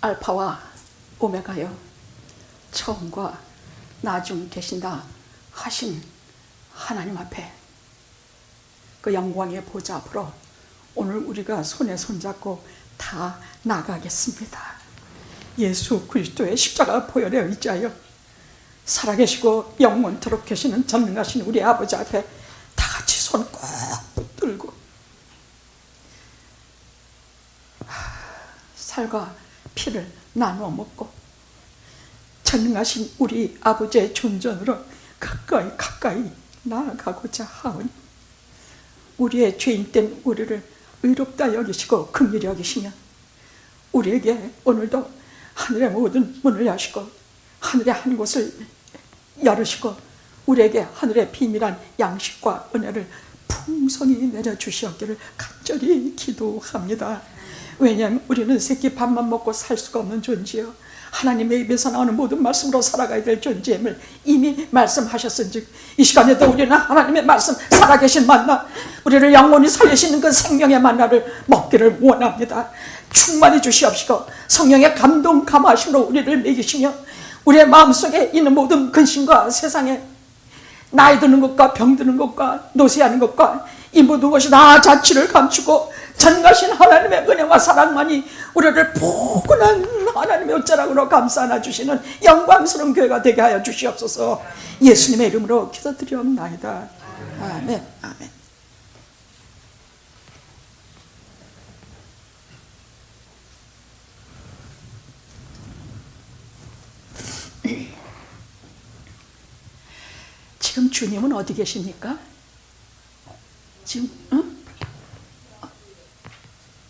알파와 오메가여 처음과 나중 계신다 하신 하나님 앞에 그 영광의 보좌 앞으로 오늘 우리가 손에 손잡고 다 나가겠습니다. 예수 그리스도의 십자가 보혈에 의지하여 살아계시고 영원토록 계시는 전능하신 우리 아버지 앞에 다 같이 손 꼭 붙들고 살과 피를 나누어 먹고 전능하신 우리 아버지의 존전으로 가까이 나아가고자 하오니 우리의 죄인된 우리를 의롭다 여기시고 긍휼히 여기시며 우리에게 오늘도 하늘의 모든 문을 여시고 하늘의 한 곳을 열으시고 우리에게 하늘의 비밀한 양식과 은혜를 풍성히 내려주시었기를 간절히 기도합니다. 왜냐하면 우리는 새끼 밥만 먹고 살 수가 없는 존재요, 하나님의 입에서 나오는 모든 말씀으로 살아가야 될 존재임을 이미 말씀하셨은즉 이 시간에도 우리는 하나님의 말씀 살아계신 만나, 우리를 영원히 살리시는 그 생명의 만나를 먹기를 원합니다. 충만히 주시옵시고 성령의 감동 감화심으로 우리를 먹이시며 우리의 마음속에 있는 모든 근심과 세상에 나이 드는 것과 병드는 것과 노쇠하는 것과 이 모든 것이 다 자취를 감추고 전가신 하나님의 은혜와 사랑만이 우리를 포근한 하나님의 옷자락으로 감싸 안아주시는 영광스러운 교회가 되게 하여 주시옵소서. 예수님의 이름으로 기도드리옵나이다. 아멘. 아멘. 지금 주님은 어디 계십니까? 지금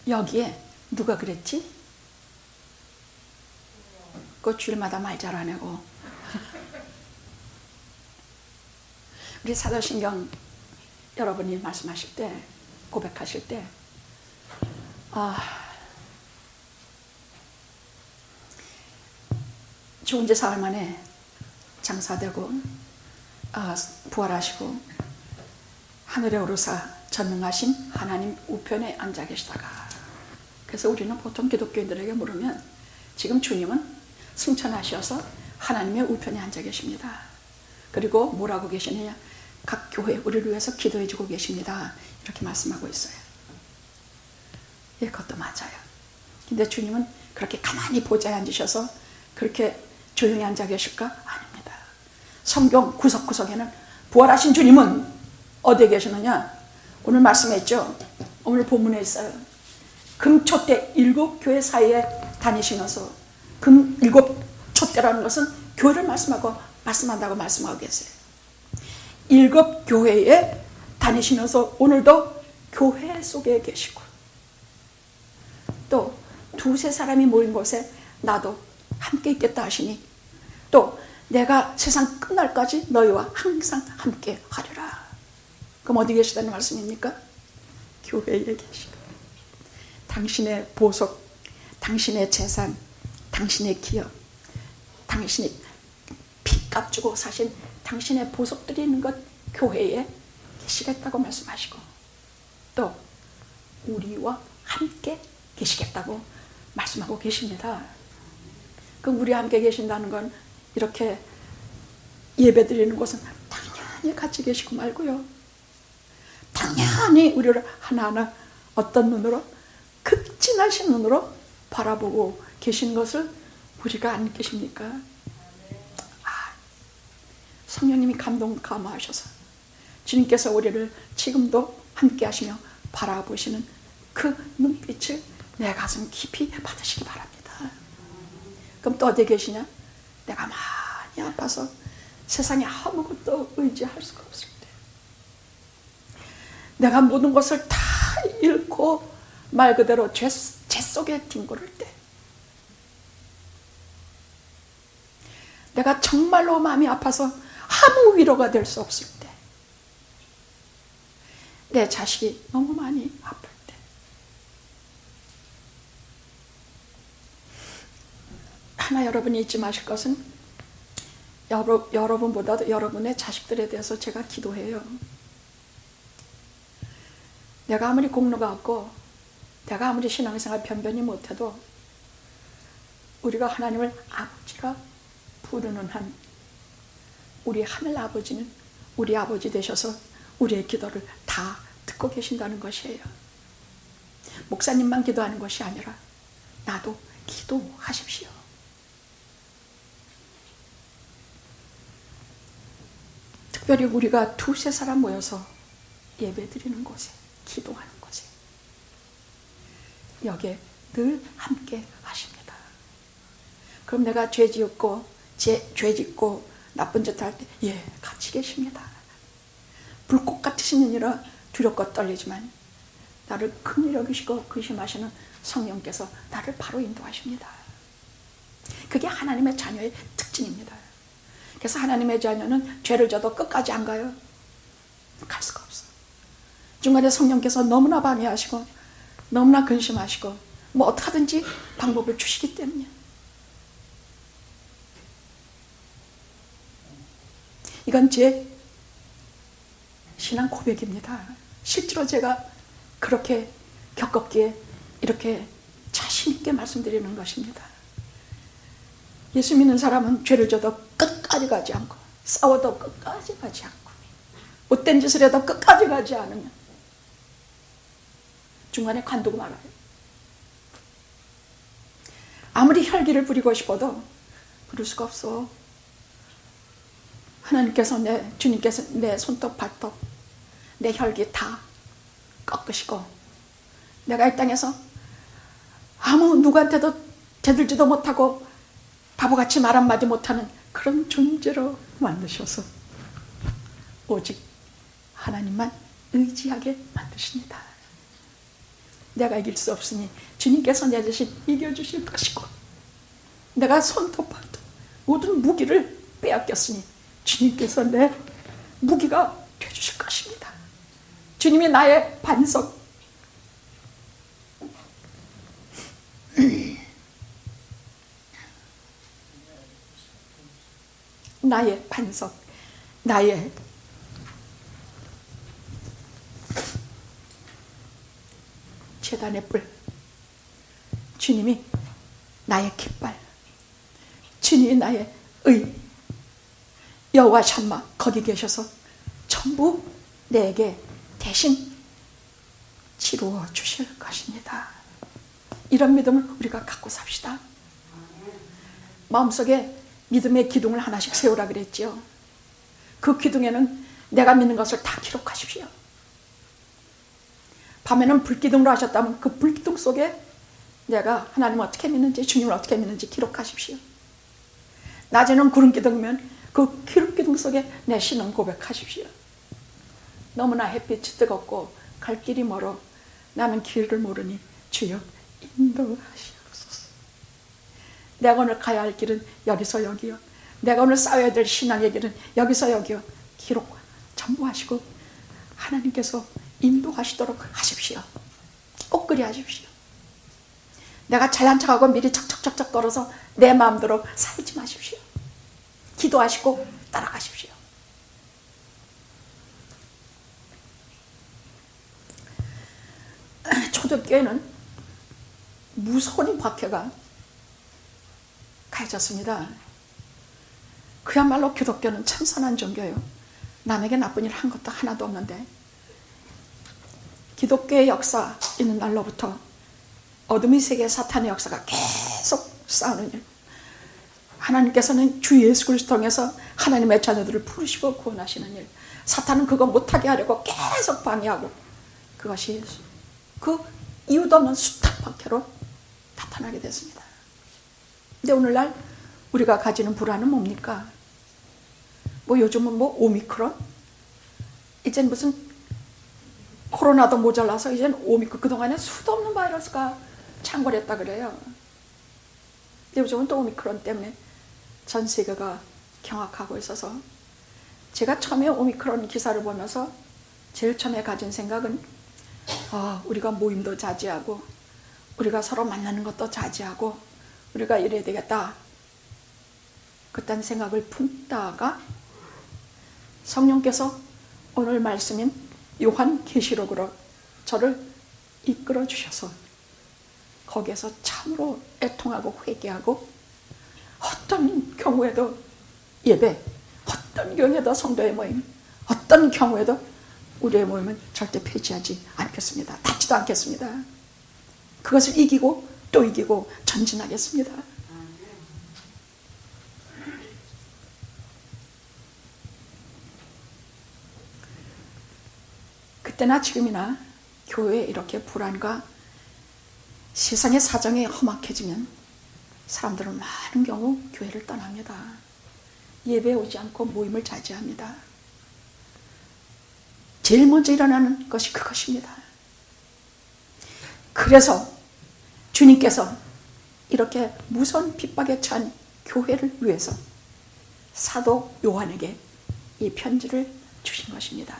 여기에 누가 그랬지? 그 주일마다 말 잘하네고. 우리 사도신경 여러분이 말씀하실 때, 고백하실 때 죽은 지 사흘 만에 장사되고 부활하시고 하늘에 오르사 전능하신 하나님 우편에 앉아 계시다가, 그래서 우리는 보통 기독교인들에게 물으면 지금 주님은 승천하셔서 하나님의 우편에 앉아 계십니다. 그리고 뭐라고 계시느냐? 각 교회 우리를 위해서 기도해 주고 계십니다. 이렇게 말씀하고 있어요. 예, 그것도 맞아요. 근데 주님은 그렇게 가만히 보좌에 앉으셔서 그렇게 조용히 앉아 계실까? 아닙니다. 성경 구석구석에는 부활하신 주님은 어디에 계시느냐? 오늘 말씀했죠. 오늘 본문에 있어요. 금초대 7교회 사이에 다니시면서, 금 7촛대라는 것은 교회를 말씀한다고 말씀하고 계세요. 7교회에 다니시면서 오늘도 교회 속에 계시고, 또 두세 사람이 모인 곳에 나도 함께 있겠다 하시니, 또 내가 세상 끝날까지 너희와 항상 함께 하리라. 그럼 어디 계시다는 말씀입니까? 교회에 계시고, 당신의 보석, 당신의 재산, 당신의 기업, 당신이 피값 주고 사신 당신의 보석들이 있는 것 교회에 계시겠다고 말씀하시고, 또 우리와 함께 계시겠다고 말씀하고 계십니다. 그럼 우리와 함께 계신다는 건 이렇게 예배드리는 곳은 당연히 같이 계시고 말고요, 당연히 우리를 하나하나 어떤 눈으로, 극진하신 눈으로 바라보고 계신 것을 우리가 안 계십니까? 성령님이 감동 감화하셔서 주님께서 우리를 지금도 함께 하시며 바라보시는 그 눈빛을 내 가슴 깊이 받으시기 바랍니다. 그럼 또 어디에 계시냐? 내가 많이 아파서 세상에 아무것도 의지할 수가 없을 때, 내가 모든 것을 다 잃고 말 그대로 죄 속에 뒹굴을 때, 내가 정말로 마음이 아파서 아무 위로가 될 수 없을 때, 내 자식이 너무 많이 아플 때, 하나 여러분이 잊지 마실 것은, 여러분보다도 여러분의 자식들에 대해서 제가 기도해요. 내가 아무리 공로가 없고 내가 아무리 신앙생활 변변히 못해도 우리가 하나님을 아버지라 부르는 한 우리 하늘 아버지는 우리 아버지 되셔서 우리의 기도를 다 듣고 계신다는 것이에요. 목사님만 기도하는 것이 아니라 나도 기도하십시오. 특별히 우리가 두세 사람 모여서 예배드리는 곳에, 기도하는 곳에, 여기에 늘 함께 하십니다. 그럼 내가 죄 짓고 나쁜 짓 할 때, 예, 같이 계십니다. 불꽃 같으신 이라 두렵고 떨리지만 나를 긍휼히 여기시고 근심하시는 성령께서 나를 바로 인도하십니다. 그게 하나님의 자녀의 특징입니다. 그래서 하나님의 자녀는 죄를 져도 끝까지 안 가요. 갈 수가 없어. 중간에 성령께서 너무나 방해하시고 너무나 근심하시고 뭐 어떻게든지 방법을 주시기 때문에. 이건 제 신앙 고백입니다. 실제로 제가 그렇게 겪었기에 이렇게 자신 있게 말씀드리는 것입니다. 예수 믿는 사람은 죄를 져도 끝까지 가지 않고, 싸워도 끝까지 가지 않고, 못된 짓을 해도 끝까지 가지 않으면 중간에 관두고 말아요. 아무리 혈기를 부리고 싶어도 부릴 수가 없어. 하나님께서 주님께서 내 손톱 발톱 내 혈기 다 꺾으시고 내가 이 땅에서 아무 누구한테도 대들지도 못하고 바보같이 말 한마디 못하는 그런 존재로 만드셔서 오직 하나님만 의지하게 만드십니다. 내가 이길 수 없으니 주님께서 내 대신 이겨주실 것이고, 내가 손톱 발톱 모든 무기를 빼앗겼으니 주님께서 내 무기가 되어주실 것입니다. 주님이 나의 반석, 나의 반석, 나의 제단의 뿔, 주님이 나의 깃발, 주님이 나의 의, 여호와 샴마 거기 계셔서 전부 내게 대신 치루어 주실 것입니다. 이런 믿음을 우리가 갖고 삽시다. 마음속에 믿음의 기둥을 하나씩 세우라 그랬지요. 그 기둥에는 내가 믿는 것을 다 기록하십시오. 밤에는 불기둥으로 하셨다면 그 불기둥 속에 내가 하나님을 어떻게 믿는지, 주님을 어떻게 믿는지 기록하십시오. 낮에는 구름기둥이면 그 기름기둥 속에 내 신앙 고백하십시오. 너무나 햇빛이 뜨겁고 갈 길이 멀어 나는 길을 모르니 주여 인도하시옵소서. 내가 오늘 가야 할 길은 여기서 여기요, 내가 오늘 쌓아야 될 신앙의 길은 여기서 여기요, 기록 전부 하시고 하나님께서 인도하시도록 하십시오. 꼭 그리 하십시오. 내가 잘난 척하고 미리 척척척척 걸어서 내 마음대로 살지 마십시오. 기도하시고 따라가십시오. 초대교회는 무서운 박해가 가해졌습니다. 그야말로 기독교는 참 선한 종교예요. 남에게 나쁜 일 한 것도 하나도 없는데, 기독교의 역사 있는 날로부터 어둠의 세계 사탄의 역사가 계속 싸우는 일, 하나님께서는 주 예수 그리스도 통해서 하나님의 자녀들을 부르시고 구원하시는 일, 사탄은 그거 못하게 하려고 계속 방해하고, 그것이 그 이유도 없는 숱한 박해로 나타나게 됐습니다. 근데 오늘날 우리가 가지는 불안은 뭡니까? 뭐 요즘은 뭐 오미크론? 이젠 무슨 코로나도 모자라서 이젠 오미크론, 그동안에 수도 없는 바이러스가 창궐했다 그래요. 근데 요즘은 또 오미크론 때문에 전 세계가 경악하고 있어서, 제가 처음에 오미크론 기사를 보면서 제일 처음에 가진 생각은 우리가 모임도 자제하고 우리가 서로 만나는 것도 자제하고 우리가 이래야 되겠다, 그딴 생각을 품다가 성령께서 오늘 말씀인 요한계시록으로 저를 이끌어 주셔서 거기에서 참으로 애통하고 회개하고 어떤 경우에도 예배, 어떤 경우에도 성도의 모임, 어떤 경우에도 우리의 모임은 절대 폐지하지 않겠습니다. 닫지도 않겠습니다. 그것을 이기고 또 이기고 전진하겠습니다. 그때나 지금이나 교회에 이렇게 불안과 세상의 사정이 험악해지면 사람들은 많은 경우 교회를 떠납니다. 예배에 오지 않고 모임을 자제합니다. 제일 먼저 일어나는 것이 그것입니다. 그래서 주님께서 이렇게 무서운 핍박에 처한 교회를 위해서 사도 요한에게 이 편지를 주신 것입니다.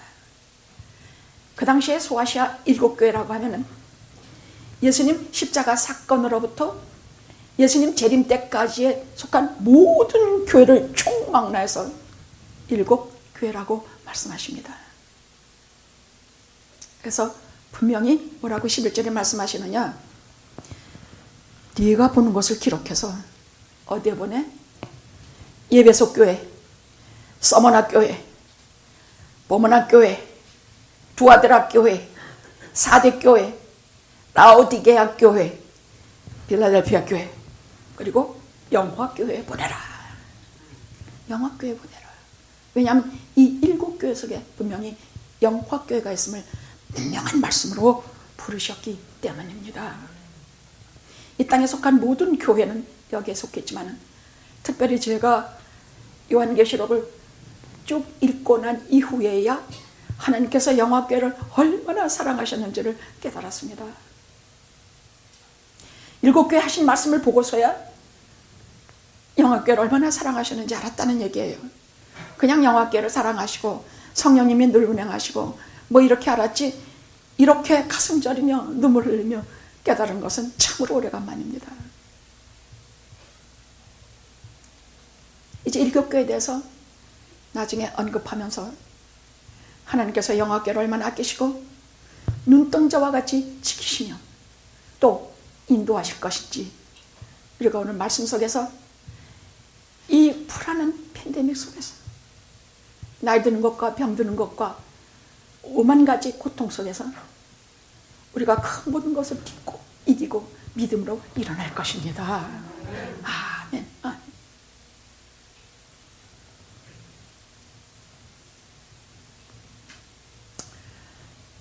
그 당시에 소아시아 7교회라고 하면은 예수님 십자가 사건으로부터 예수님 재림 때까지에 속한 모든 교회를 총망라해서 7교회라고 말씀하십니다. 그래서 분명히 뭐라고 11절에 말씀하시느냐, 네가 보는 것을 기록해서 어디에 보내? 예배소 교회, 서머나 교회, 보모나 교회, 두아드라 교회, 사대 교회, 라오디게아 교회, 빌라델피아 교회, 그리고 영화교회에 보내라. 영화교회에 보내라. 왜냐하면 이 7교회 속에 분명히 영화교회가 있음을 분명한 말씀으로 부르셨기 때문입니다. 이 땅에 속한 모든 교회는 여기에 속했지만 특별히 제가 요한계시록을 쭉 읽고 난 이후에야 하나님께서 영화교회를 얼마나 사랑하셨는지를 깨달았습니다. 7교회 하신 말씀을 보고서야 영화교회를 얼마나 사랑하셨는지 알았다는 얘기예요. 그냥 영화교회를 사랑하시고 성령님이 늘 운행하시고 뭐 이렇게 알았지, 이렇게 가슴 저리며 눈물을 흘리며 깨달은 것은 참으로 오래간만입니다. 이제 7교회에 대해서 나중에 언급하면서 하나님께서 영화교회를 얼마나 아끼시고 눈동자와 같이 지키시며 또 인도하실 것인지, 우리가 오늘 말씀 속에서 이 불안한 팬데믹 속에서 나이 드는 것과 병 드는 것과 오만 가지 고통 속에서 우리가 큰 모든 것을 딛고 이기고 믿음으로 일어날 것입니다. 아멘. 아멘.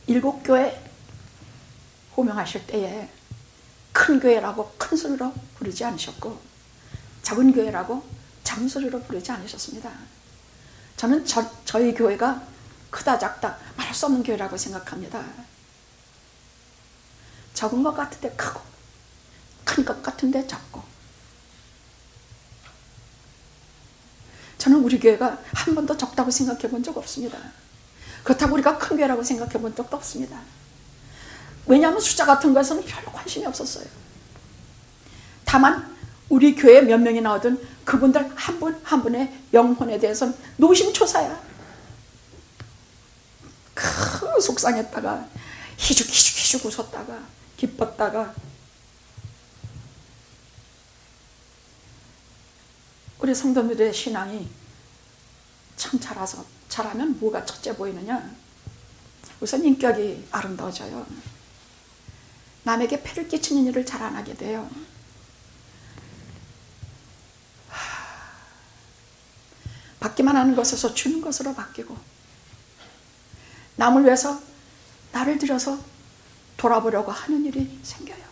7교회 호명하실 때에 큰 교회라고 큰 소리로 부르지 않으셨고 작은 교회라고 작은 소리로 부르지 않으셨습니다. 저는 저희 교회가 크다 작다 말할 수 없는 교회라고 생각합니다. 적은 것 같은데 크고 큰 것 같은데 작고, 저는 우리 교회가 한 번도 적다고 생각해 본 적 없습니다. 그렇다고 우리가 큰 교회라고 생각해 본 적도 없습니다. 왜냐하면 숫자 같은 것은 별로 관심이 없었어요. 다만 우리 교회에 몇 명이 나오든 그분들 한 분 한 분의 영혼에 대해서는 노심초사야. 속상했다가 희죽 웃었다가 기뻤다가, 우리 성도들의 신앙이 참 잘하면 뭐가 첫째 보이느냐? 우선 인격이 아름다워져요. 남에게 폐를 끼치는 일을 잘 안 하게 돼요. 받기만 하는 것에서 주는 것으로 바뀌고, 남을 위해서 나를 들여서 돌아보려고 하는 일이 생겨요.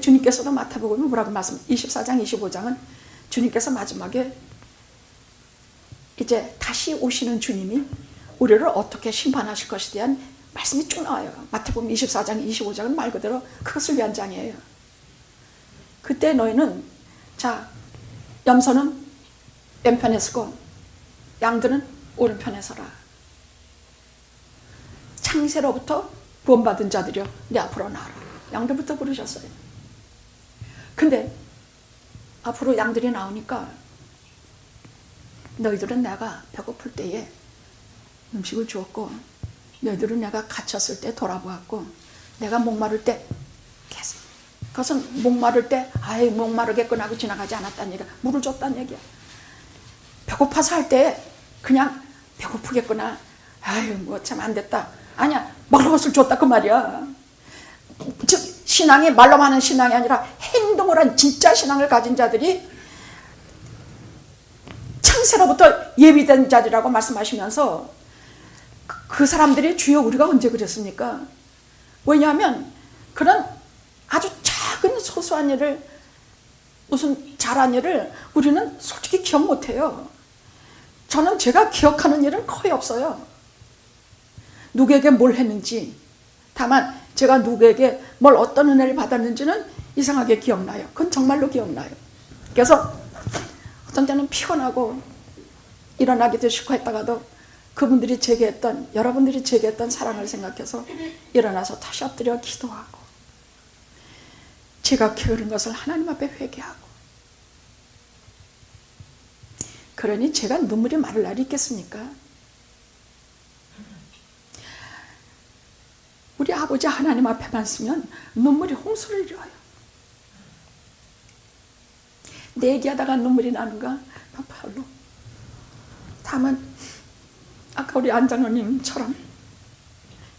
주님께서도 마태복음에 뭐라고 말씀, 24장 25장은 주님께서 마지막에 이제 다시 오시는 주님이 우리를 어떻게 심판하실 것에 대한 말씀이 쭉 나와요. 마태복음 24장 25장은 말 그대로 그것을 위한 장이에요. 그때 너희는 염소는 왼편에 서고 양들은 오른편에 서라. 창세로부터 구원받은 자들이여 내 앞으로 나와라. 양들부터 부르셨어요. 근데 앞으로 양들이 나오니까 너희들은 내가 배고플 때에 음식을 주었고, 너희들은 내가 갇혔을 때 돌아보았고, 내가 목마를 때 그것은 목마를 때 아이 목마르겠구나 하고 지나가지 않았다는 얘기야. 물을 줬다는 얘기야. 배고파서 할 때 그냥 배고프겠구나, 아유 뭐 참 안 됐다, 아니야, 먹을 것을 줬다 그 말이야. 즉 신앙이 말로만 하는 신앙이 아니라 행동을 한 진짜 신앙을 가진 자들이 창세로부터 예비된 자들이라고 말씀하시면서 그 사람들이 주여 우리가 언제 그랬습니까? 왜냐하면 그런 아주 작은 소소한 일을, 무슨 잘한 일을 우리는 솔직히 기억 못해요. 저는 제가 기억하는 일은 거의 없어요. 누구에게 뭘 했는지. 다만 제가 누구에게 뭘 어떤 은혜를 받았는지는 이상하게 기억나요. 그건 정말로 기억나요. 그래서 어떤 때는 피곤하고 일어나기도 싫고 했다가도 그분들이 제게 했던, 여러분들이 제게 했던 사랑을 생각해서 일어나서 다시 엎드려 기도하고 제가 게으른 것을 하나님 앞에 회개하고, 그러니 제가 눈물이 마를 날이 있겠습니까? 우리 아버지 하나님 앞에만 서면 눈물이 홍수를 이뤄요. 내 얘기하다가 눈물이 나는가? 별로. 다만 아까 우리 안장로님처럼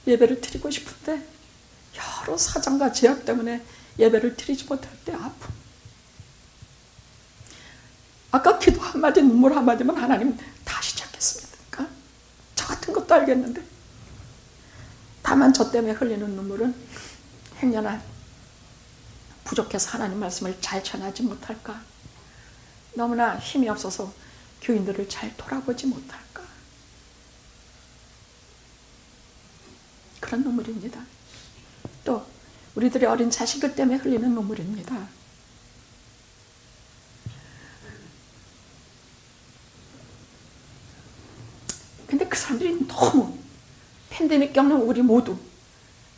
예배를 드리고 싶은데 여러 사정과 제약 때문에 예배를 드리지 못할 때 아픔. 아까 기도 한마디 눈물 한마디면 하나님 다시 찾겠습니까? 저 같은 것도 알겠는데, 다만 저 때문에 흘리는 눈물은 행여나 부족해서 하나님 말씀을 잘 전하지 못할까, 너무나 힘이 없어서 교인들을 잘 돌아보지 못할까, 그런 눈물입니다. 또 우리들의 어린 자식들 때문에 흘리는 눈물입니다. 근데 그 사람들이 너무, 팬데믹 겪는 우리 모두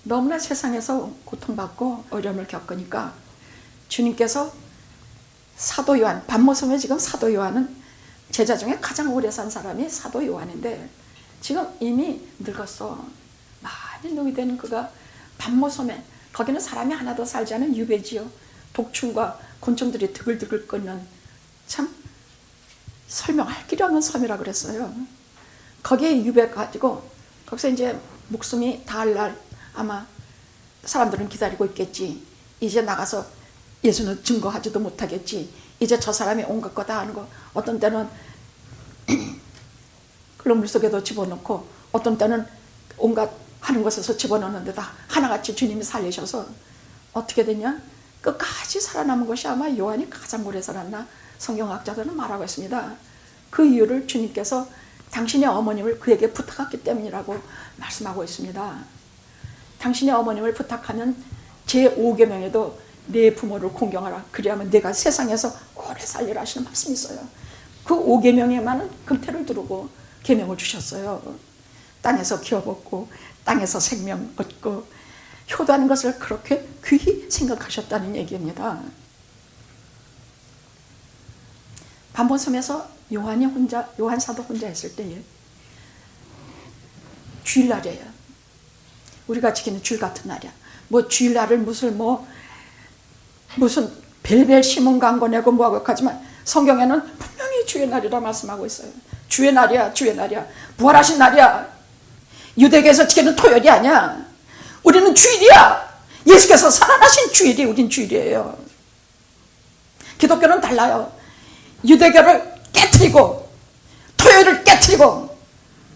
너무나 세상에서 고통받고 어려움을 겪으니까 주님께서 사도 요한, 반모섬에 지금 사도 요한은 제자 중에 가장 오래 산 사람이 사도 요한인데 지금 이미 늙었어. 많이 노이되는 그가 반모섬에, 거기는 사람이 하나도 살지 않은 유배지요. 독충과 곤충들이 드글드글 끓는, 참 설명할 길이 없는 섬이라 그랬어요. 거기에 유배 가지고 거기서 이제 목숨이 닿을 날 아마 사람들은 기다리고 있겠지. 이제 나가서 예수는 증거하지도 못하겠지. 이제 저 사람이 온갖 거 다 하는 거, 어떤 때는 그런 물속에도 집어넣고 어떤 때는 온갖 하는 것에서 집어넣는 데다 하나같이 주님이 살리셔서 어떻게 되냐? 끝까지 살아남은 것이 아마 요한이 가장 오래 살았나 성경학자들은 말하고 있습니다. 그 이유를 주님께서 당신의 어머님을 그에게 부탁했기 때문이라고 말씀하고 있습니다. 당신의 어머님을 부탁하면 제5계명에도 내 부모를 공경하라, 그리하면 내가 세상에서 오래 살리라 하시는 말씀이 있어요. 그 5계명에만은 금태를 두르고 계명을 주셨어요. 땅에서 기어먹고 땅에서 생명 얻고 효도하는 것을 그렇게 귀히 생각하셨다는 얘기입니다. 반모섬에서 요한 사도 혼자 있을 때에 주일날이에요. 우리가 지키는 주일 같은 날이야. 뭐 주일날을 무슨 벨벨 시문 광고 내고 뭐하고 하지만 성경에는 분명히 주의 날이라 말씀하고 있어요. 주의 날이야, 주의 날이야. 부활하신 날이야. 유대교에서 지키는 토요일이 아니야. 우리는 주일이야. 예수께서 살아나신 주일이 우린 주일이에요. 기독교는 달라요. 유대교를 깨트리고 토요일을 깨트리고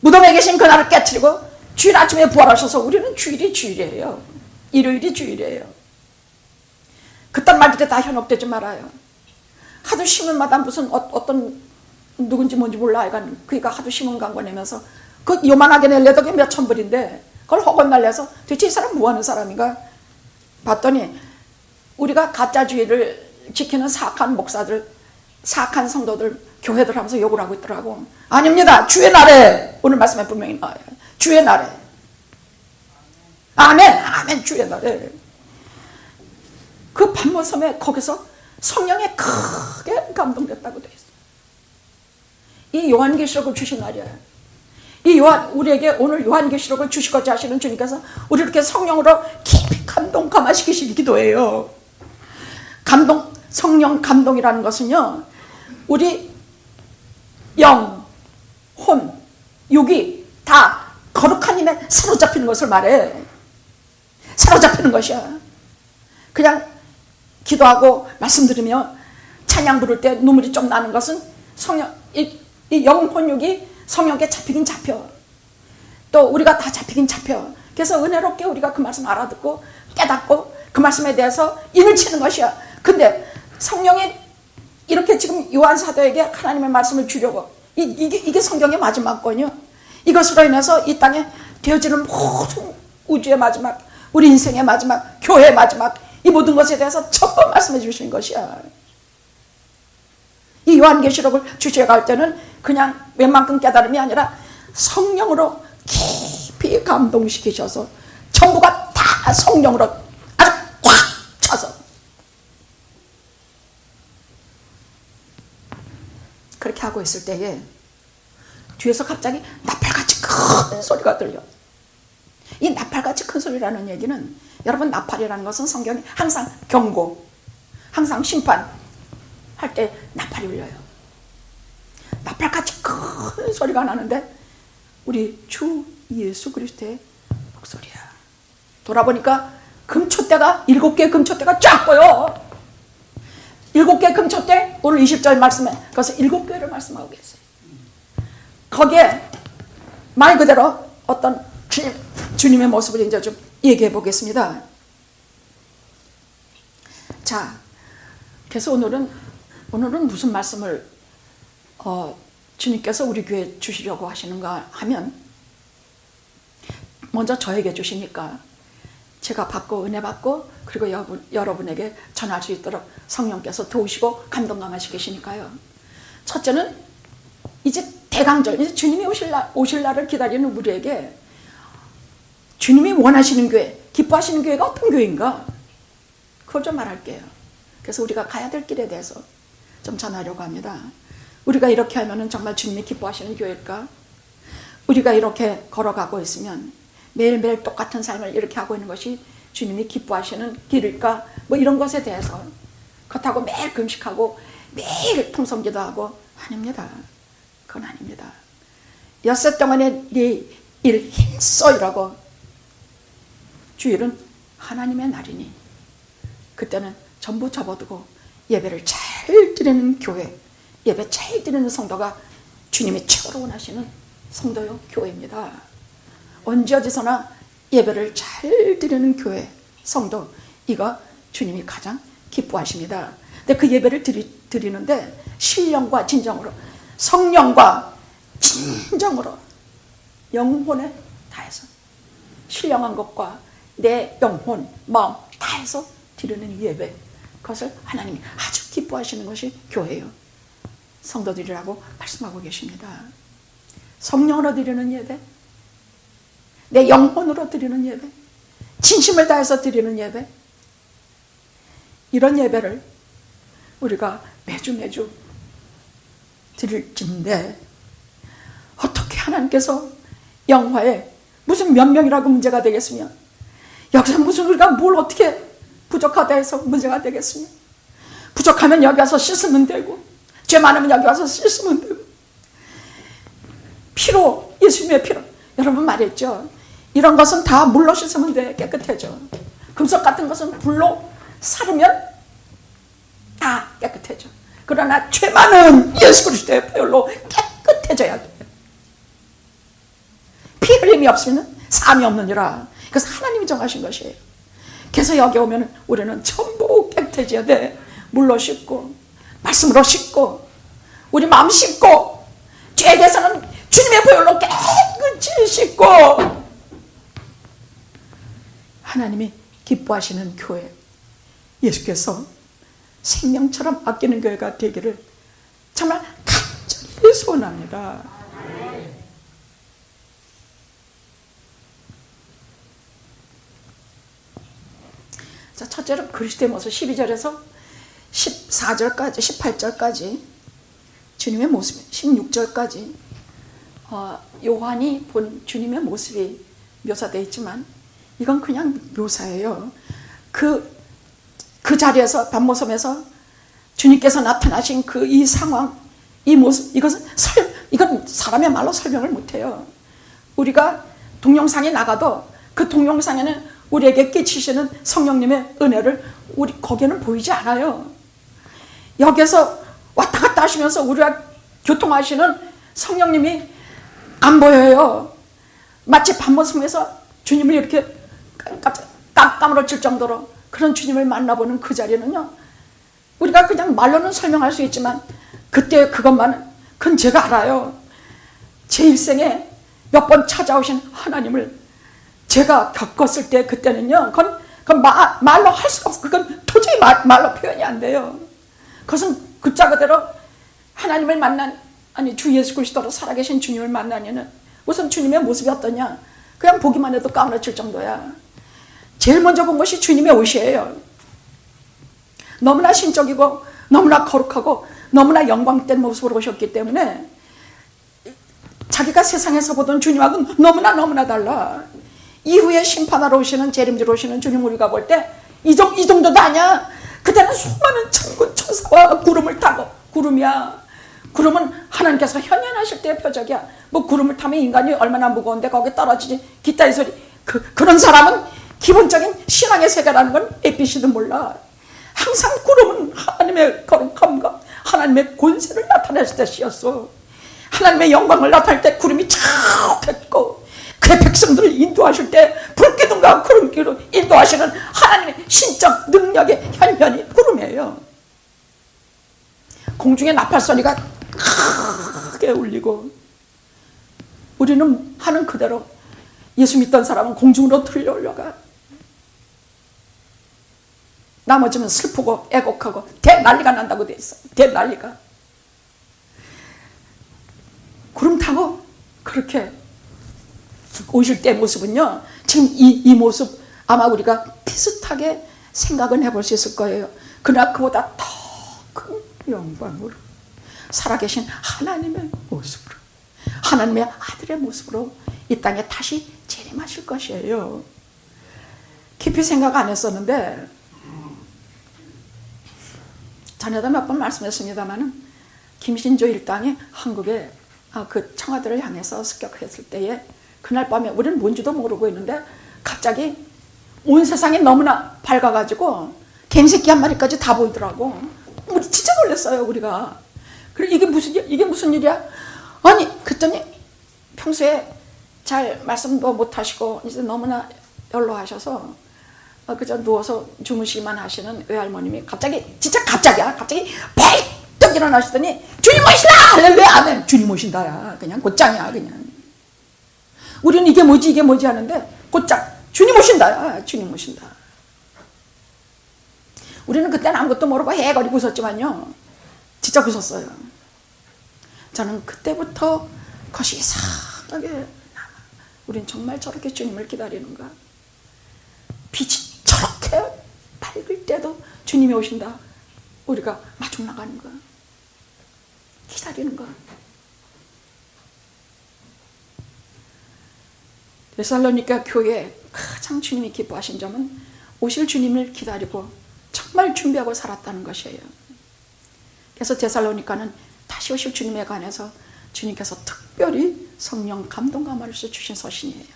무덤에 계신 그날을 깨트리고 주일 아침에 부활하셔서 우리는 주일이 주일이에요. 일요일이 주일이에요. 그딴 말들이 다 현혹되지 말아요. 하도 신문마다 무슨 어떤 누군지 뭔지 몰라 하여간 그니까 하도 신문 광고 내면서 그 요만하게 낼래도 그게 몇천 불인데 그걸 허건 날려서 도대체 이 사람 뭐하는 사람인가 봤더니 우리가 가짜주의를 지키는 사악한 목사들, 사악한 성도들, 교회들 하면서 욕을 하고 있더라고. 아닙니다. 주의 날에, 오늘 말씀에 분명히 나와요. 주의 날에. 아멘, 아멘, 주의 날에. 그 반모섬에 거기서 성령에 크게 감동됐다고 되어 있어요. 이 요한계시록을 주신 날이에요. 우리에게 오늘 요한계시록을 주시고자 하시는 주님께서 우리 이렇게 성령으로 깊이 감동 감화시키실 기도예요. 성령 감동이라는 것은요, 우리 영, 혼, 육이 다 거룩한 힘에 사로잡히는 것을 말해. 사로잡히는 것이야. 그냥 기도하고 말씀 들으며 찬양 부를 때 눈물이 좀 나는 것은 이 영혼육이 성령께 잡히긴 잡혀. 또 우리가 다 잡히긴 잡혀. 그래서 은혜롭게 우리가 그 말씀 알아듣고 깨닫고 그 말씀에 대해서 인을 치는 것이야. 근데 성령이 이렇게 지금 요한 사도에게 하나님의 말씀을 주려고, 이게 성경의 마지막 권이요. 이것으로 인해서 이 땅에 되어지는 모든 우주의 마지막, 우리 인생의 마지막, 교회의 마지막, 이 모든 것에 대해서 전부 말씀해 주신 것이야. 이 요한계시록을 주셔갈 때는 그냥 웬만큼 깨달음이 아니라 성령으로 깊이 감동시키셔서 전부가 다 성령으로 아주 꽉 차서 그렇게 하고 있을 때에 뒤에서 갑자기 나팔같이 큰 소리가 들려. 이 나팔같이 큰 소리라는 얘기는, 여러분, 나팔이라는 것은 성경이 항상 경고, 항상 심판할 때 나팔이 울려요. 나팔같이 큰 소리가 나는데 우리 주 예수 그리스도의 목소리야. 돌아보니까 금초대가 7개의 금초대가 쫙 보여. 7개의 금초대, 오늘 20절 말씀에 그래서 7개를 말씀하고 계세요. 거기에 말 그대로 어떤 주님의 모습을 이제 좀 얘기해 보겠습니다. 자, 그래서 오늘은 무슨 말씀을 주님께서 우리 교회에 주시려고 하시는가 하면, 먼저 저에게 주시니까 제가 받고 은혜 받고 그리고 여러분에게 전할 수 있도록 성령께서 도우시고 감동 감화시키시니까요. 첫째는 이제 대강절, 이제 주님이 오실 날을 기다리는 우리에게 주님이 원하시는 교회, 기뻐하시는 교회가 어떤 교회인가, 그걸 좀 말할게요. 그래서 우리가 가야 될 길에 대해서 좀 전하려고 합니다. 우리가 이렇게 하면은 정말 주님이 기뻐하시는 교회일까? 우리가 이렇게 걸어가고 있으면 매일매일 똑같은 삶을 이렇게 하고 있는 것이 주님이 기뻐하시는 길일까? 뭐 이런 것에 대해서, 그렇다고 매일 금식하고 매일 통성기도하고, 아닙니다. 그건 아닙니다. 엿새 동안에 네 일 힘써 이라고. 주일은 하나님의 날이니 그때는 전부 접어두고 예배를 잘 드리는 교회, 예배 잘 드리는 성도가 주님이 최고로 원하시는 성도요 교회입니다. 언제 어디서나 예배를 잘 드리는 교회, 성도, 이거 주님이 가장 기뻐하십니다. 근데 그 예배를 드리는데 신령과 진정으로, 성령과 진정으로 영혼에 다해서, 신령한 것과 내 영혼, 마음 다해서 드리는 예배, 그것을 하나님이 아주 기뻐하시는 것이 교회예요. 성도들이라고 말씀하고 계십니다. 성령으로 드리는 예배, 내 영혼으로 드리는 예배, 진심을 다해서 드리는 예배, 이런 예배를 우리가 매주 드릴진데, 어떻게 하나님께서 영화에 무슨 몇 명이라고 문제가 되겠으며, 여기서 무슨 우리가 뭘 어떻게 부족하다 해서 문제가 되겠으며, 부족하면 여기 와서 씻으면 되고, 죄 많으면 여기 와서 씻으면 되고, 피로, 예수님의 피로, 여러분 말했죠. 이런 것은 다 물로 씻으면 돼, 깨끗해져. 금속 같은 것은 불로 사르면 다 깨끗해져. 그러나 죄 많은 예수 그리스도의 보혈로 깨끗해져야 돼. 피 흘림이 없으면 사함이 없느니라. 그래서 하나님이 정하신 것이에요. 그래서 여기 오면 우리는 전부 깨끗해져야 돼. 물로 씻고, 말씀으로 씻고, 우리 마음 씻고, 죄에 대해서는 주님의 보혈로 깨끗이 씻고, 하나님이 기뻐하시는 교회, 예수께서 생명처럼 아끼는 교회가 되기를 정말 간절히 소원합니다. 자, 첫째로 그리스도의 모습, 12절에서 14절까지 18절까지 주님의 모습, 16절까지 요한이 본 주님의 모습이 묘사되어 있지만 이건 그냥 묘사예요. 그 자리에서 밤모섬에서 주님께서 나타나신 이 상황, 이 모습, 이건 사람의 말로 설명을 못해요. 우리가 동영상에 나가도 그 동영상에는 우리에게 끼치시는 성령님의 은혜를 거기에는 보이지 않아요. 여기서 왔다 갔다 하시면서 우리가 교통하시는 성령님이 안 보여요. 마치 밤모섬에서 주님을 이렇게 깜깜으로칠 정도로 그런 주님을 만나보는 그 자리는요, 우리가 그냥 말로는 설명할 수 있지만 그때 그건 제가 알아요. 제 일생에 몇 번 찾아오신 하나님을 제가 겪었을 때 그때는요, 그건 말로 할 수가 없어요. 그건 도저히 말로 표현이 안 돼요. 그것은 글자 그대로 하나님을 주 예수 그리스도로 살아계신 주님을 만나니는 우선 주님의 모습이 어떠냐, 그냥 보기만 해도 까무러칠 정도야. 제일 먼저 본 것이 주님의 옷이에요. 너무나 신적이고 너무나 거룩하고 너무나 영광된 모습으로 오셨기 때문에 자기가 세상에서 보던 주님하고는 너무나 달라. 이후에 심판하러 오시는, 재림지러 오시는 주님 우리가 볼 때 이 정도도 아니야. 그때는 수많은 천군 천사와 구름을 타고, 구름은 하나님께서 현현하실 때의 표적이야. 뭐 구름을 타면 인간이 얼마나 무거운데 거기 떨어지지, 기타 이 소리. 그런 사람은 기본적인 신앙의 세계라는 건 에피시도 몰라. 항상 구름은 하나님의 거룩함과 하나님의 권세를 나타냈을 때였어. 하나님의 영광을 나타낼 때 구름이 차오했고, 그의 백성들을 인도하실 때 불기둥과 구름기로 인도하시는 하나님의 신적 능력의 현현이 구름이에요. 공중에 나팔소리가 크게 울리고, 우리는 하는 그대로 예수 믿던 사람은 공중으로 들려 올라가. 나머지는 슬프고 애곡하고 대난리가 난다고 돼 있어. 대난리가. 구름 타고 그렇게 오실 때 모습은요, 지금 이 모습 아마 우리가 비슷하게 생각은 해볼 수 있을 거예요. 그러나 그보다 더 큰 영광으로 살아계신 하나님의 모습으로, 하나님의 아들의 모습으로 이 땅에 다시 재림하실 것이에요. 깊이 생각 안 했었는데, 전에도 몇 번 말씀했습니다마는 김신조 일당이 한국에 그 청와대를 향해서 습격했을 때에 그날 밤에 우리는 뭔지도 모르고 있는데 갑자기 온 세상이 너무나 밝아가지고 갱새끼 한 마리까지 다 보이더라고. 우리 진짜 놀랐어요, 우리가. 그래, 이게 무슨 일이야? 아니, 그랬더니 평소에 잘 말씀도 못하시고 이제 너무나 연로하셔서 그저 누워서 주무시기만 하시는 외할머님이 갑자기 벌떡 일어나시더니 주님 오시다! 할렐루야! 아멘! 주님 오신다야. 그냥 곧장이야, 그냥. 우리는 이게 뭐지 하는데 곧장 주님 오신다야. 주님 오신다. 우리는 그때는 아무것도 모르고 해거리고 웃었지만요, 진짜 웃었어요. 저는 그때부터 그것이 이상하게 남아. 우린 정말 저렇게 주님을 기다리는가? 빛이 저렇게 밝을 때도 주님이 오신다. 우리가 마중 나가는 거야. 기다리는 거야. 데살로니가 교회에 가장 주님이 기뻐하신 점은 오실 주님을 기다리고 정말 준비하고 살았다는 것이에요. 그래서 데살로니가는 다시 오실 주님에 관해서 주님께서 특별히 성령 감동과 말씀을 주신 서신이에요.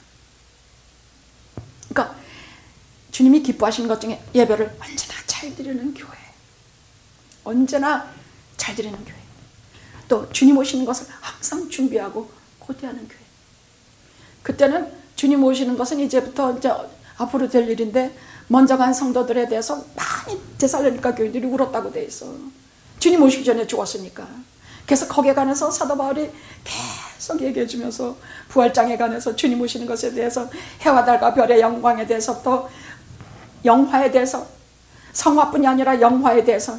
그러니까 주님이 기뻐하시는 것 중에 예배를 언제나 잘 드리는 교회, 언제나 잘 드리는 교회, 또 주님 오시는 것을 항상 준비하고 고대하는 교회. 그때는 주님 오시는 것은 이제부터 이제 앞으로 될 일인데 먼저 간 성도들에 대해서 많이 데살로니가 교회들이 울었다고 돼 있어. 주님 오시기 전에 죽었으니까. 그래서 거기에 관해서 사도 바울이 계속 얘기해 주면서 부활장에 관해서 주님 오시는 것에 대해서 해와 달과 별의 영광에 대해서 또 영화에 대해서, 성화뿐이 아니라 영화에 대해서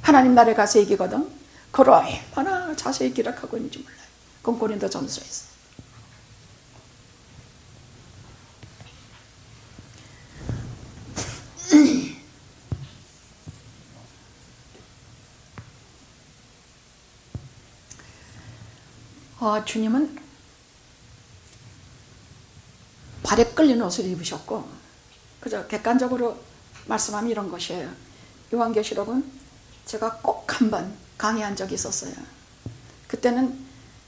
하나님 나라에 가서 얘기거든. 그걸 얼마나 자세히 기록하고 있는지 몰라요. 그건 고린도전서에 있어요. 주님은 발에 끌리는 옷을 입으셨고, 그저 객관적으로 말씀하면 이런 것이에요. 요한계시록은 제가 꼭 한 번 강의한 적이 있었어요. 그때는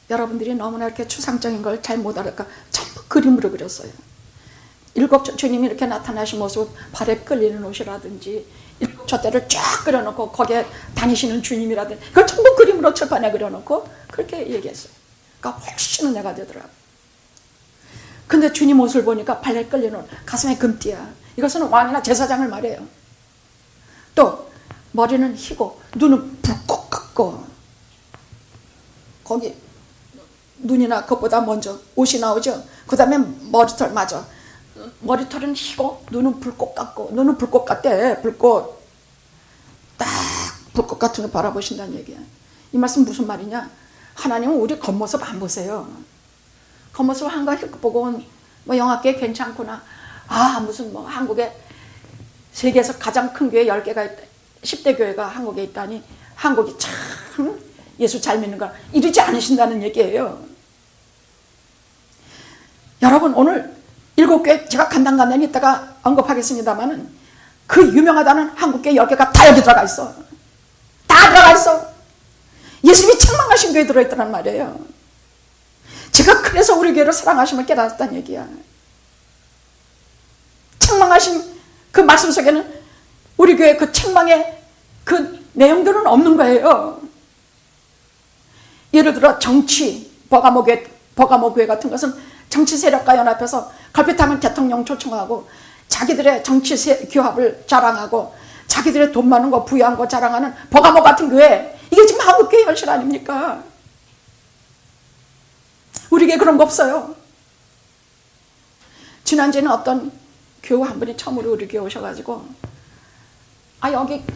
여러분들이 너무나 이렇게 추상적인 걸 잘 못 알아까 전부 그림으로 그렸어요. 주님이 이렇게 나타나신 모습, 발에 끌리는 옷이라든지 일곱 촛대를 쫙 그려놓고 거기에 다니시는 주님이라든지 그걸 전부 그림으로 칠판에 그려놓고 그렇게 얘기했어요. 그러니까 훨씬 은혜가 되더라고요. 근데 주님 옷을 보니까 발에 끌리는 옷, 가슴에 금띠야. 이것은 왕이나 제사장을 말해요. 또 머리는 희고 눈은 불꽃 같고, 거기 눈이나 그것보다 먼저 옷이 나오죠. 그 다음에 머리털, 맞아. 머리털은 희고 눈은 불꽃 같고, 눈은 불꽃 같대. 불꽃, 딱 불꽃 같은 거 바라보신다는 얘기야. 이 말씀 무슨 말이냐? 하나님은 우리 겉모습 안 보세요. 겉모습 한가 힐끗 보고 뭐 영화계 괜찮구나. 아, 무슨 뭐 한국에 세계에서 가장 큰 교회 10개가 있다, 10대 교회가 한국에 있다니 한국이 참 예수 잘 믿는 걸 이러지 않으신다는 얘기예요. 여러분, 오늘 7교회 제가 간단간단히 이따가 언급하겠습니다만은 그 유명하다는 한국교회 10개가 다 여기 들어가 있어. 다 들어가 있어. 예수님이 책망하신 교회 들어있다는 말이에요. 제가 그래서 우리 교회를 사랑하심을 깨달았다는 얘기야. 책망하신 그 말씀 속에는 우리 교회 그 책망의 그 내용들은 없는 거예요. 예를 들어 정치, 버가모 교회 같은 것은 정치 세력과 연합해서 걸핏하면 대통령 초청하고 자기들의 정치 규합을 자랑하고 자기들의 돈 많은 거 부유한 거 자랑하는 버가모 같은 교회, 이게 지금 한국교회 현실 아닙니까? 우리 교회 그런 거 없어요. 지난주에는 어떤 교우 한 분이 처음으로 우리 교회 오셔가지고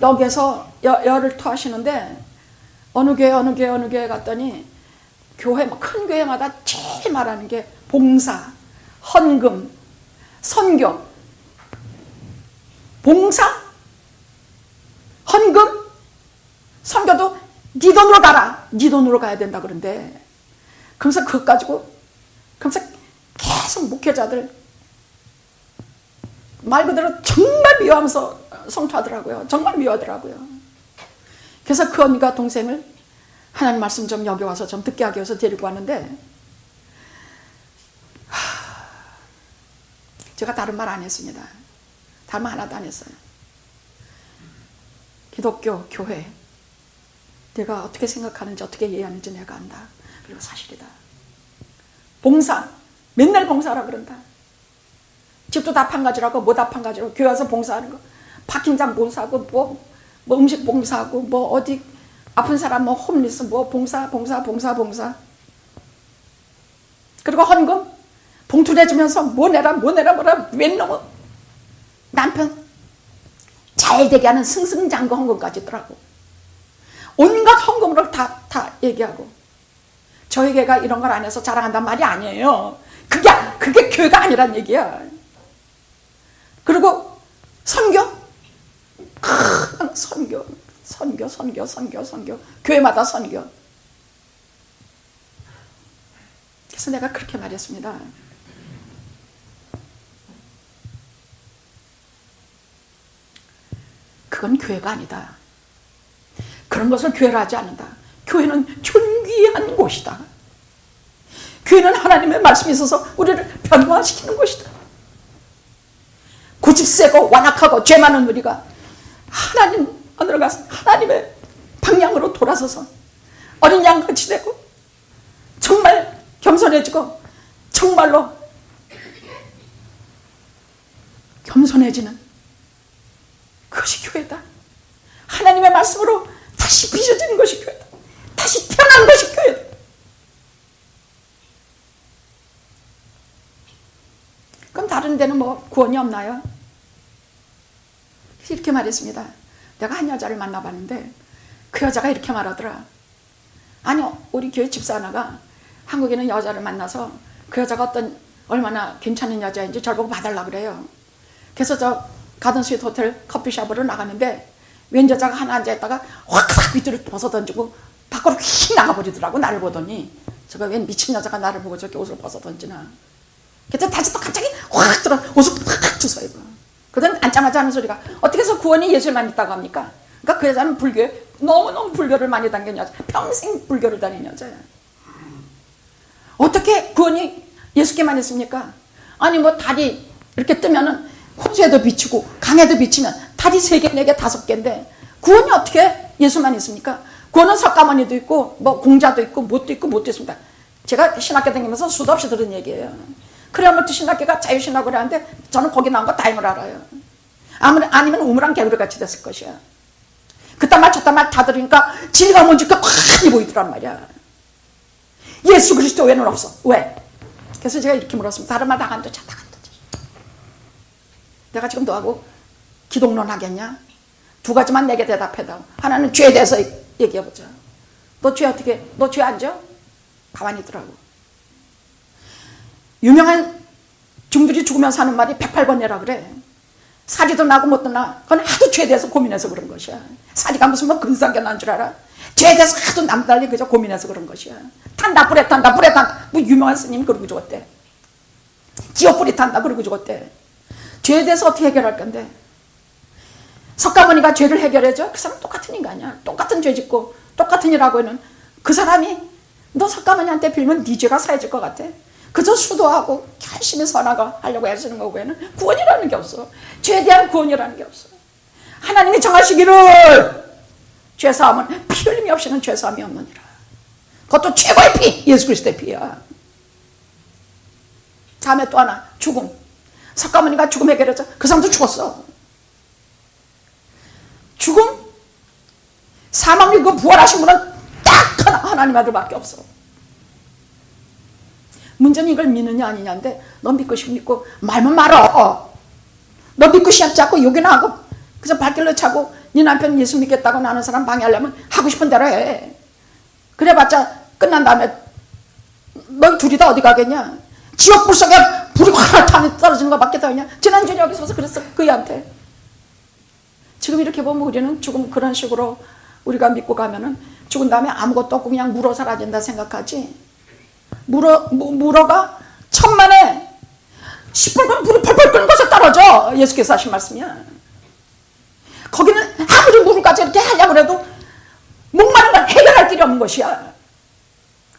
여기에서 열을 토하시는데 어느 교회 갔더니 교회 큰 교회마다 제일 말하는 게 봉사, 헌금, 선교. 봉사, 헌금, 선교도 네 돈으로 가라. 네 돈으로 가야 된다 그런데, 그러면서 그것 가지고 그러면서 계속 목회자들 말 그대로 정말 미워하면서 성토하더라고요. 정말 미워하더라고요. 그래서 그 언니가 동생을 하나님 말씀 좀 여기 와서 좀 듣게 하기 위해서 데리고 왔는데, 제가 다른 말 안 했습니다. 다른 말 하나도 안 했어요. 기독교, 교회, 내가 어떻게 생각하는지 어떻게 이해하는지 내가 안다. 그리고 사실이다. 봉사, 맨날 봉사하라 그런다. 집도 다 판 가지라고, 뭐 다 판 가지라고, 교회 와서 봉사하는 거, 파킹장 봉사하고, 뭐 음식 봉사하고, 뭐 어디 아픈 사람 뭐 홈리스 뭐 봉사. 그리고 헌금 봉투 내주면서 뭐 내라 뭐라 웬 놈의 남편 잘 되게 하는 승승장구 헌금까지 있더라고. 온갖 헌금으로 다 얘기하고, 저희 교회가 이런 걸 안 해서 자랑한단 말이 아니에요. 그게 교회가 아니란 얘기야. 그리고 선교, 선교, 교회마다 선교. 그래서 내가 그렇게 말했습니다. 그건 교회가 아니다. 그런 것을 교회로 하지 않는다. 교회는 존귀한 곳이다. 교회는 하나님의 말씀이 있어서 우리를 변화시키는 곳이다. 고집세고 완악하고 죄 많은 우리가 하나님 안으로 가서 하나님의 방향으로 돌아서서 어린 양같이 되고 정말 겸손해지고 정말로 겸손해지는 그것이 교회다. 하나님의 말씀으로 다시 빚어지는 것이 교회다. 다시 태어난 것이 교회다. 그럼 다른 데는 뭐 구원이 없나요? 이렇게 말했습니다. 내가 한 여자를 만나봤는데 그 여자가 이렇게 말하더라. 아니, 우리 교회 집사 하나가 한국인은 여자를 만나서 그 여자가 얼마나 괜찮은 여자인지 저를 보고 봐달라 그래요. 그래서 저 가든스윗 호텔 커피숍으로 나갔는데 웬 여자가 하나 앉아있다가 확 위트를 벗어던지고 밖으로 휙 나가버리더라고. 나를 보더니 저거 웬 미친 여자가 나를 보고 저렇게 옷을 벗어던지나. 그래서 다시 또 갑자기 확 들어 옷을 확 주워 입어. 그러더니 앉자마자 하는 소리가 어떻게 해서 구원이 예수만 있다고 합니까? 그러니까 그 여자는 불교에 너무너무 불교를 많이 다닌 여자, 평생 불교를 다닌 여자야. 어떻게 구원이 예수께만 있습니까? 아니 뭐 달이 이렇게 뜨면은 홍수에도 비치고 강에도 비치면 달이 3개, 4개, 5개인데 구원이 어떻게 예수만 있습니까? 구원은 석가모니도 있고 뭐 공자도 있고 뭣도 있고 뭣도 있습니다. 제가 신학교 다니면서 수도 없이 들은 얘기예요. 그래야말로 신학교가 자유신학을 하는데 저는 거기 나온 거 다임을 알아요. 아니면 우물안 개구리 같이 됐을 것이야. 그딴 말 저딴 말 다 들으니까 진리가 뭔지 많이 보이더란 말이야. 예수 그리스도 외에는 없어. 왜? 그래서 제가 이렇게 물었습니다. 다른 말 다 간다. 다 간다. 내가 지금 너하고 기독론 하겠냐? 2가지만 내게 대답해다오. 하나는 죄에 대해서 얘기해보자. 너 죄 어떻게, 너 죄 안 져? 가만히 있더라고. 유명한 중들이 죽으면 사는 말이 108번뇌라 그래. 사리도 나고 못도 나. 그건 하도 죄에 대해서 고민해서 그런 것이야. 사리가 무슨 뭐 근사하게 난 줄 알아? 죄에 대해서 하도 남달리 그저 고민해서 그런 것이야. 탄다 불에 탄다 불에 탄다. 뭐 유명한 스님이 그러고 죽었대. 지옥불이 탄다 그러고 죽었대. 죄에 대해서 어떻게 해결할 건데? 석가모니가 죄를 해결해줘? 그 사람 똑같은 인간이야. 똑같은 죄 짓고 똑같은 일하고 있는 그 사람이 너 석가모니한테 빌면 네 죄가 사해질 것 같아? 그저 수도하고 열심히 선하고 하려고 애쓰는 거 외에는 구원이라는 게 없어. 죄에 대한 구원이라는 게 없어. 하나님이 정하시기를 죄사함은 피 흘림이 없이는 죄사함이 없느니라. 그것도 최고의 피, 예수 그리스도의 피야. 다음에 또 하나, 죽음. 석가모니가 죽음 해결했죠. 그 사람도 죽었어. 죽음, 사망 일고 부활하신 분은 딱 하나, 하나님 아들밖에 없어. 문제는 이걸 믿느냐 아니냐인데, 너 믿고 싶으면 믿고 말면 말어. 너 믿고 시험 잡고 욕이나 하고 그래서 발길로 차고 네 남편 예수 믿겠다고 나는 사람 방해하려면 하고 싶은 대로 해. 그래봤자 끝난 다음에 너 둘이 다 어디 가겠냐? 지옥 불 속에 불이 확 떨어지는 것밖에 더 있냐? 지난주에 여기 서서 그랬어. 그이한테. 지금 이렇게 보면 우리는 죽음 그런 식으로 우리가 믿고 가면은 죽은 다음에 아무것도 없고 그냥 물어 사라진다 생각하지. 물어가 천만에 시뻘건 물이 펄펄 끓는 곳에 떨어져. 예수께서 하신 말씀이야. 거기는 아무리 물을 가지고 이렇게 하려고 해도 목마른 건 해결할 길이 없는 것이야.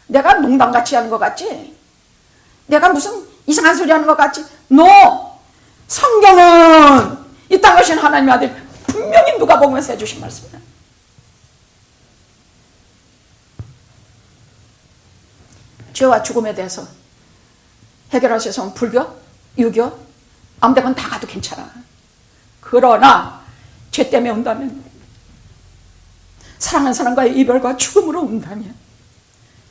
내가 농담같이 하는 것 같지? 내가 무슨 이상한 소리 하는 것 같지? 성경은 이 땅 오신 하나님의 아들 분명히 누가복음에서 해주신 말씀이야. 죄와 죽음에 대해서 해결할 수 있으면 불교, 유교, 아무 데건 다 가도 괜찮아. 그러나 죄 때문에 온다면, 사랑하는 사람과의 이별과 죽음으로 온다면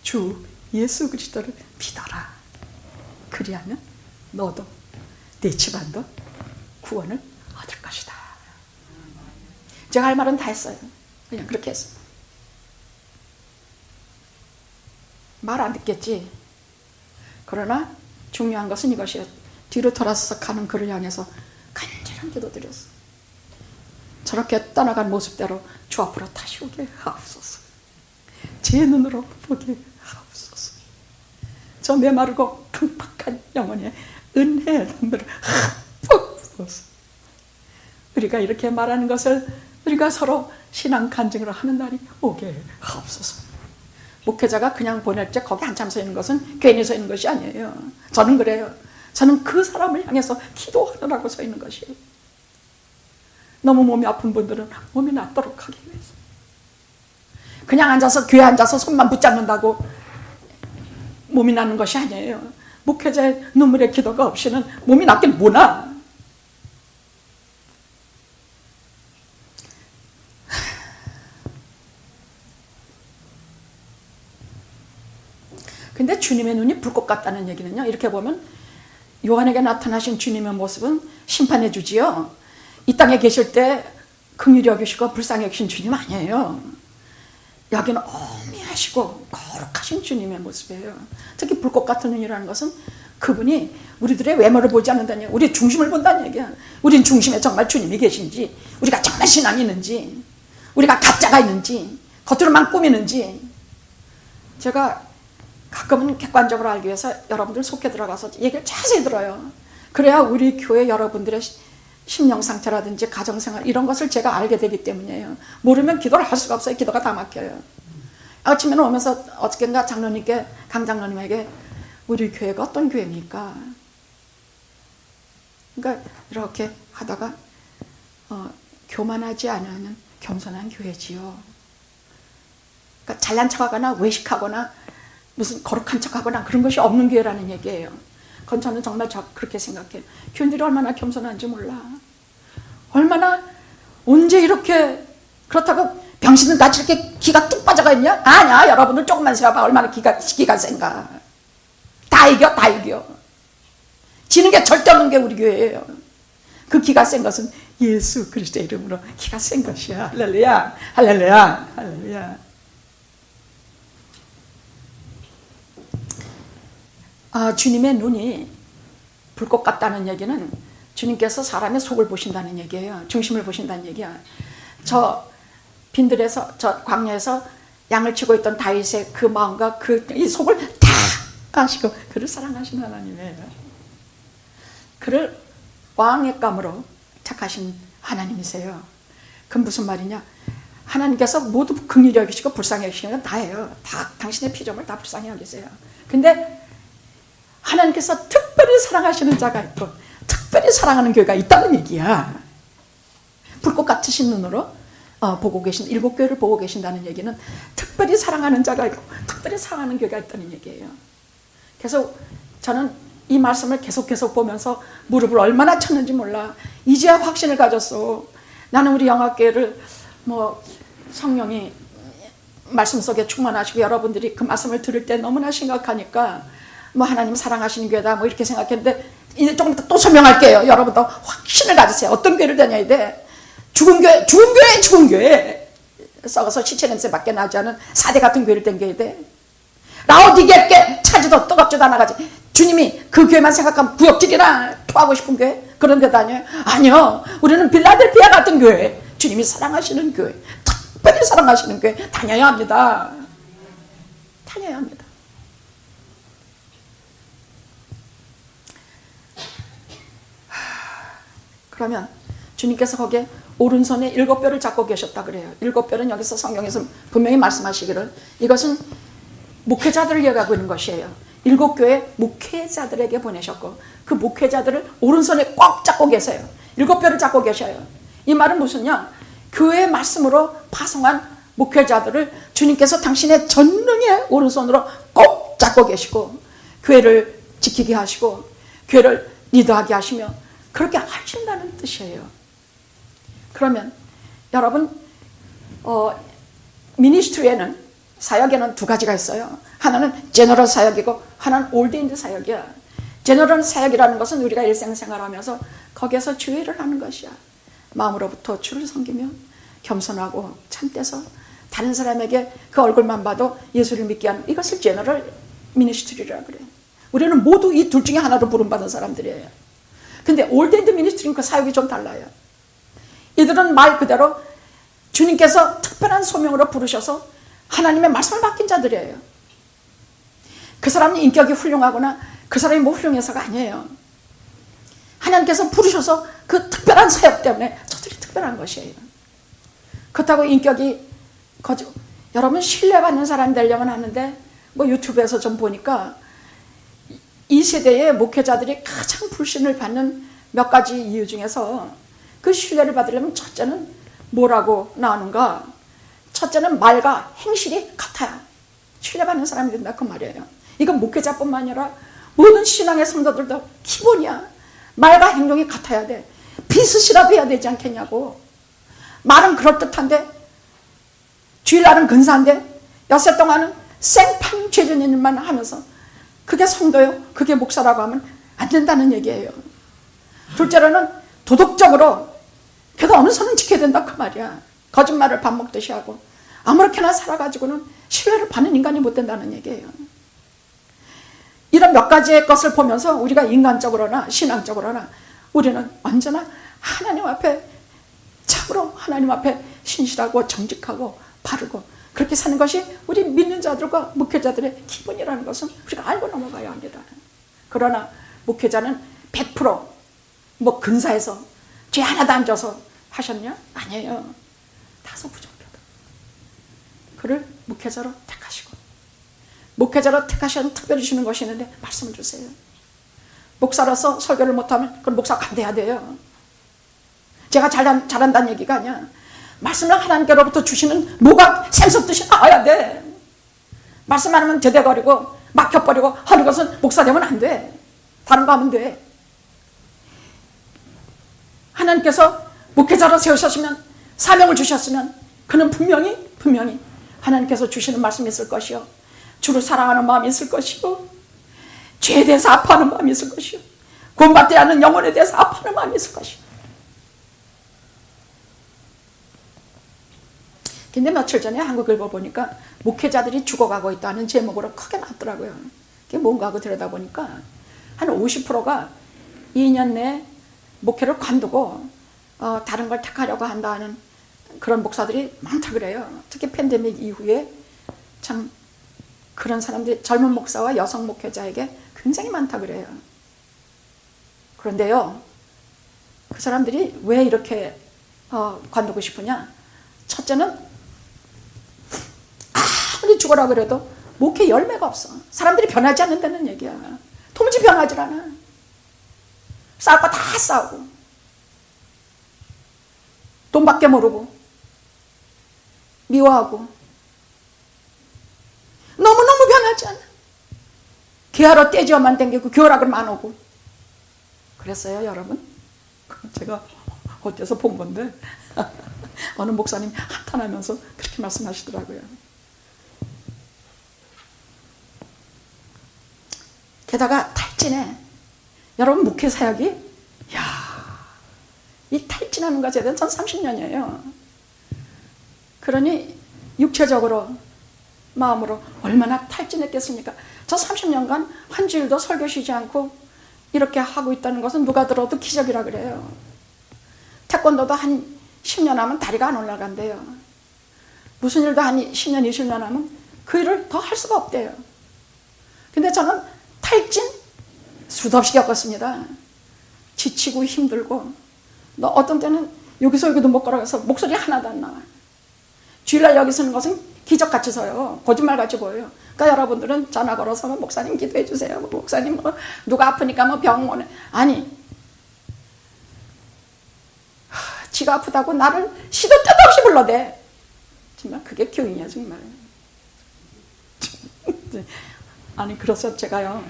주 예수 그리스도를 믿어라. 그리하면 너도 네 집안도 구원을 얻을 것이다. 제가 할 말은 다 했어요. 그냥 그렇게 했어요. 말 안 듣겠지. 그러나 중요한 것은 이것이에요. 뒤로 돌아서 가는 그를 향해서 간절한 기도 드렸어. 저렇게 떠나간 모습대로 주 앞으로 다시 오게 하옵소서. 제 눈으로 보게 하옵소서. 저 메마르고 팽팽한 영혼의 은혜의 눈물을 흠뻑. 우리가 이렇게 말하는 것을 우리가 서로 신앙 간증을 하는 날이 오게 하옵소서. 목회자가 그냥 보낼 때 거기 한참 서 있는 것은 괜히 서 있는 것이 아니에요. 저는 그래요. 저는 그 사람을 향해서 기도하느라고 서 있는 것이에요. 너무 몸이 아픈 분들은 몸이 낫도록 하기 위해서. 그냥 앉아서 교회 앉아서 손만 붙잡는다고 몸이 낫는 것이 아니에요. 목회자의 눈물의 기도가 없이는 몸이 낫긴 뭐나. 근데 주님의 눈이 불꽃 같다는 얘기는요, 이렇게 보면 요한에게 나타나신 주님의 모습은 심판해 주지요. 이 땅에 계실 때 긍휼히 여기시고 불쌍히 여기신 주님 아니에요. 여기는 어미하시고 거룩하신 주님의 모습이에요. 특히 불꽃 같은 눈이라는 것은 그분이 우리들의 외모를 보지 않는다는 얘기야. 우리 중심을 본다는 얘기야. 우린 중심에 정말 주님이 계신지, 우리가 정말 신앙이 있는지, 우리가 가짜가 있는지, 겉으로만 꾸미는지. 제가 가끔은 객관적으로 알기 위해서 여러분들 속에 들어가서 얘기를 자세히 들어요. 그래야 우리 교회 여러분들의 심령 상태라든지 가정생활 이런 것을 제가 알게 되기 때문이에요. 모르면 기도를 할 수가 없어요. 기도가 다 막혀요. 아침에 오면서 어저께인가 장로님께, 강 장로님에게 우리 교회가 어떤 교회입니까? 그러니까 이렇게 하다가 교만하지 않은 겸손한 교회지요. 그러니까 잘난 척하거나 외식하거나 무슨 거룩한 척하거나 그런 것이 없는 교회라는 얘기예요. 그건 저는 정말 그렇게 생각해요. 교인들이 얼마나 겸손한지 몰라. 얼마나 언제 이렇게 그렇다고 병신은 다 저렇게 기가 뚝 빠져가 있냐? 아니야. 여러분들 조금만 세워봐. 얼마나 기가 센가. 다 이겨. 지는 게 절대 없는 게 우리 교회예요. 그 기가 센 것은 예수 그리스도의 이름으로 기가 센 것이야. 할렐루야. 할렐루야. 할렐루야. 주님의 눈이 불꽃 같다는 얘기는 주님께서 사람의 속을 보신다는 얘기예요. 중심을 보신다는 얘기야. 저 빈들에서, 저 광야에서 양을 치고 있던 다윗의 그 마음과 이 속을 다 아시고 그를 사랑하시는 하나님이에요. 그를 왕의 감으로 착하신 하나님이세요. 그건 무슨 말이냐? 하나님께서 모두 긍휼히 여기시고 불쌍히 여기시는 건 다예요. 다 당신의 피조물 다 불쌍히 여기세요. 근데 하나님께서 특별히 사랑하시는 자가 있고 특별히 사랑하는 교회가 있다는 얘기야. 불꽃 같으신 눈으로 보고 계신, 7교회를 보고 계신다는 얘기는 특별히 사랑하는 자가 있고 특별히 사랑하는 교회가 있다는 얘기예요. 그래서 저는 이 말씀을 계속 보면서 무릎을 얼마나 쳤는지 몰라. 이제야 확신을 가졌어. 나는 우리 영화교회를 성령이 말씀 속에 충만하시고 여러분들이 그 말씀을 들을 때 너무나 심각하니까 하나님 사랑하시는 교회다 이렇게 생각했는데 이제 조금 더 또 설명할게요. 여러분도 확신을 가지세요. 어떤 교회를 다녀야 돼? 죽은 교회 썩어서 시체 냄새 밖에 나지 않은 사대 같은 교회를 다녀야 돼. 라오디게께 차지도 뜨겁지도 않아가지. 주님이 그 교회만 생각하면 구역질이나 토하고 싶은 교회 그런 데 다녀요? 아니요. 우리는 빌라델피아 같은 교회, 주님이 사랑하시는 교회, 특별히 사랑하시는 교회 다녀야 합니다. 다녀야 합니다. 그러면 주님께서 거기에 오른손에 7뼈를 잡고 계셨다 그래요. 7뼈는 여기서 성경에서 분명히 말씀하시기를 이것은 목회자들을 얘기하고 있는 것이에요. 7교회 목회자들에게 보내셨고 그 목회자들을 오른손에 꽉 잡고 계세요. 7뼈를 잡고 계셔요. 이 말은 무슨요? 교회의 말씀으로 파송한 목회자들을 주님께서 당신의 전능의 오른손으로 꼭 잡고 계시고 교회를 지키게 하시고 교회를 리더하게 하시며 그렇게 하신다는 뜻이에요. 그러면 여러분 미니스트리에는 사역에는 2가지가 있어요. 하나는 제너럴 사역이고 하나는 올데인드 사역이야. 제너럴 사역이라는 것은 우리가 일생생활하면서 거기에서 주의를 하는 것이야. 마음으로부터 주를 섬기며 겸손하고 참되서 다른 사람에게 그 얼굴만 봐도 예수를 믿게 하는 이것을 제너럴 미니스트리라고 그래요. 우리는 모두 이 둘 중에 하나로 부름받은 사람들이에요. 근데 올데인드 미니스트리는 그 사역이 좀 달라요. 이들은 말 그대로 주님께서 특별한 소명으로 부르셔서 하나님의 말씀을 맡긴 자들이에요. 그 사람이 인격이 훌륭하거나 그 사람이 훌륭해서가 아니에요. 하나님께서 부르셔서 그 특별한 사역 때문에 저들이 특별한 것이에요. 그렇다고 인격이 여러분 신뢰받는 사람이 되려면 하는데 유튜브에서 좀 보니까 이 세대의 목회자들이 가장 불신을 받는 몇 가지 이유 중에서 그 신뢰를 받으려면 첫째는 뭐라고 나오는가? 첫째는 말과 행실이 같아야 신뢰받는 사람이 된다 그 말이에요. 이건 목회자뿐만 아니라 모든 신앙의 성도들도 기본이야. 말과 행동이 같아야 돼. 비슷이라도 해야 되지 않겠냐고. 말은 그럴듯한데 주일날은 근사한데 엿새 동안은 생판 죄짓는 일만 하면서 그게 성도요? 그게 목사라고 하면 안 된다는 얘기예요. 둘째로는 도덕적으로 그래도 어느 선은 지켜야 된다 그 말이야. 거짓말을 밥 먹듯이 하고 아무렇게나 살아가지고는 신뢰를 받는 인간이 못 된다는 얘기예요. 이런 몇 가지의 것을 보면서 우리가 인간적으로나 신앙적으로나 우리는 언제나 하나님 앞에 참으로 하나님 앞에 신실하고 정직하고 바르고 그렇게 사는 것이 우리 믿는 자들과 목회자들의 기본이라는 것은 우리가 알고 넘어가야 합니다. 그러나 목회자는 100% 근사해서 죄 하나도 안 져서 하셨냐? 아니에요. 다소 부정하다. 그를 목회자로 택하시고, 목회자로 택하시는 특별히 주는 것이 있는데 말씀을 주세요. 목사로서 설교를 못하면 그건 목사가 간대야 돼요. 제가 잘한다는 얘기가 아니야. 말씀을 하나님께로부터 주시는 뭐가 샘솟듯이 나와야 돼. 말씀 안 하면 대대거리고 막혀버리고 하는 것은 목사 되면 안 돼. 다른 거 하면 돼. 하나님께서 목회자로 세우셨으면, 사명을 주셨으면 그는 분명히 하나님께서 주시는 말씀이 있을 것이요, 주를 사랑하는 마음이 있을 것이고, 죄에 대해서 아파하는 마음이 있을 것이요, 구원받지 않은 영혼에 대해서 아파하는 마음이 있을 것이요. 근데 며칠 전에 한국일보 보니까 목회자들이 죽어가고 있다는 제목으로 크게 나왔더라고요. 그게 뭔가 하고 들여다보니까 한 50%가 2년 내에 목회를 관두고 다른 걸 택하려고 한다는 그런 목사들이 많다 그래요. 특히 팬데믹 이후에 참 그런 사람들이 젊은 목사와 여성 목회자에게 굉장히 많다 그래요. 그런데요, 그 사람들이 왜 이렇게 관두고 싶으냐? 첫째는 아무리 죽어라 그래도 목회 열매가 없어. 사람들이 변하지 않는다는 얘기야. 도무지 변하지 않아. 싸울 거 다 싸우고, 돈밖에 모르고, 미워하고, 너무너무 변하지 않아. 귀하러 떼지어만 댕기고 교회라 그러면 안 오고. 그랬어요, 여러분. 제가 어디서 본 건데 어느 목사님이 한탄하면서 그렇게 말씀하시더라고요. 게다가 탈진해. 여러분, 목회 사역이 이 탈진하는 것에 대한 전 30년이에요. 그러니 육체적으로, 마음으로 얼마나 탈진했겠습니까? 저 30년간 한 주일도 설교 쉬지 않고 이렇게 하고 있다는 것은 누가 들어도 기적이라 그래요. 태권도도 한 10년 하면 다리가 안 올라간대요. 무슨 일도 한 10년, 20년 하면 그 일을 더 할 수가 없대요. 근데 저는 탈진 수도 없이 겪었습니다. 지치고 힘들고, 어떤 때는 여기도 못 걸어가서 목소리 하나도 안 나와요. 주일날 여기 서는 것은 기적같이 서요. 거짓말같이 보여요. 그러니까 여러분들은 전화 걸어서 목사님 기도해 주세요. 목사님 누가 아프니까 병원에. 아니, 지가 아프다고 나를 시도 때도 없이 불러대. 정말 그게 교인이야 정말. 아니, 그래서 제가요,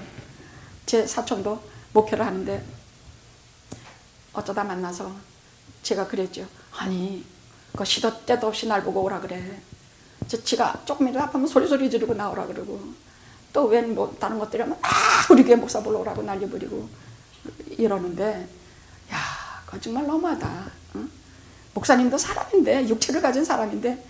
제 사촌도 목회를 하는데 어쩌다 만나서 제가 그랬죠. 아니, 그 시도 때도 없이 날 보고 오라 그래. 지가 조금이라도 아프면 소리 지르고 나오라 그러고, 또 웬 뭐 다른 것들이 하면 우리 교회 목사 보러 오라고 난리 부리고 이러는데, 그거 정말 너무하다. 응? 목사님도 사람인데, 육체를 가진 사람인데,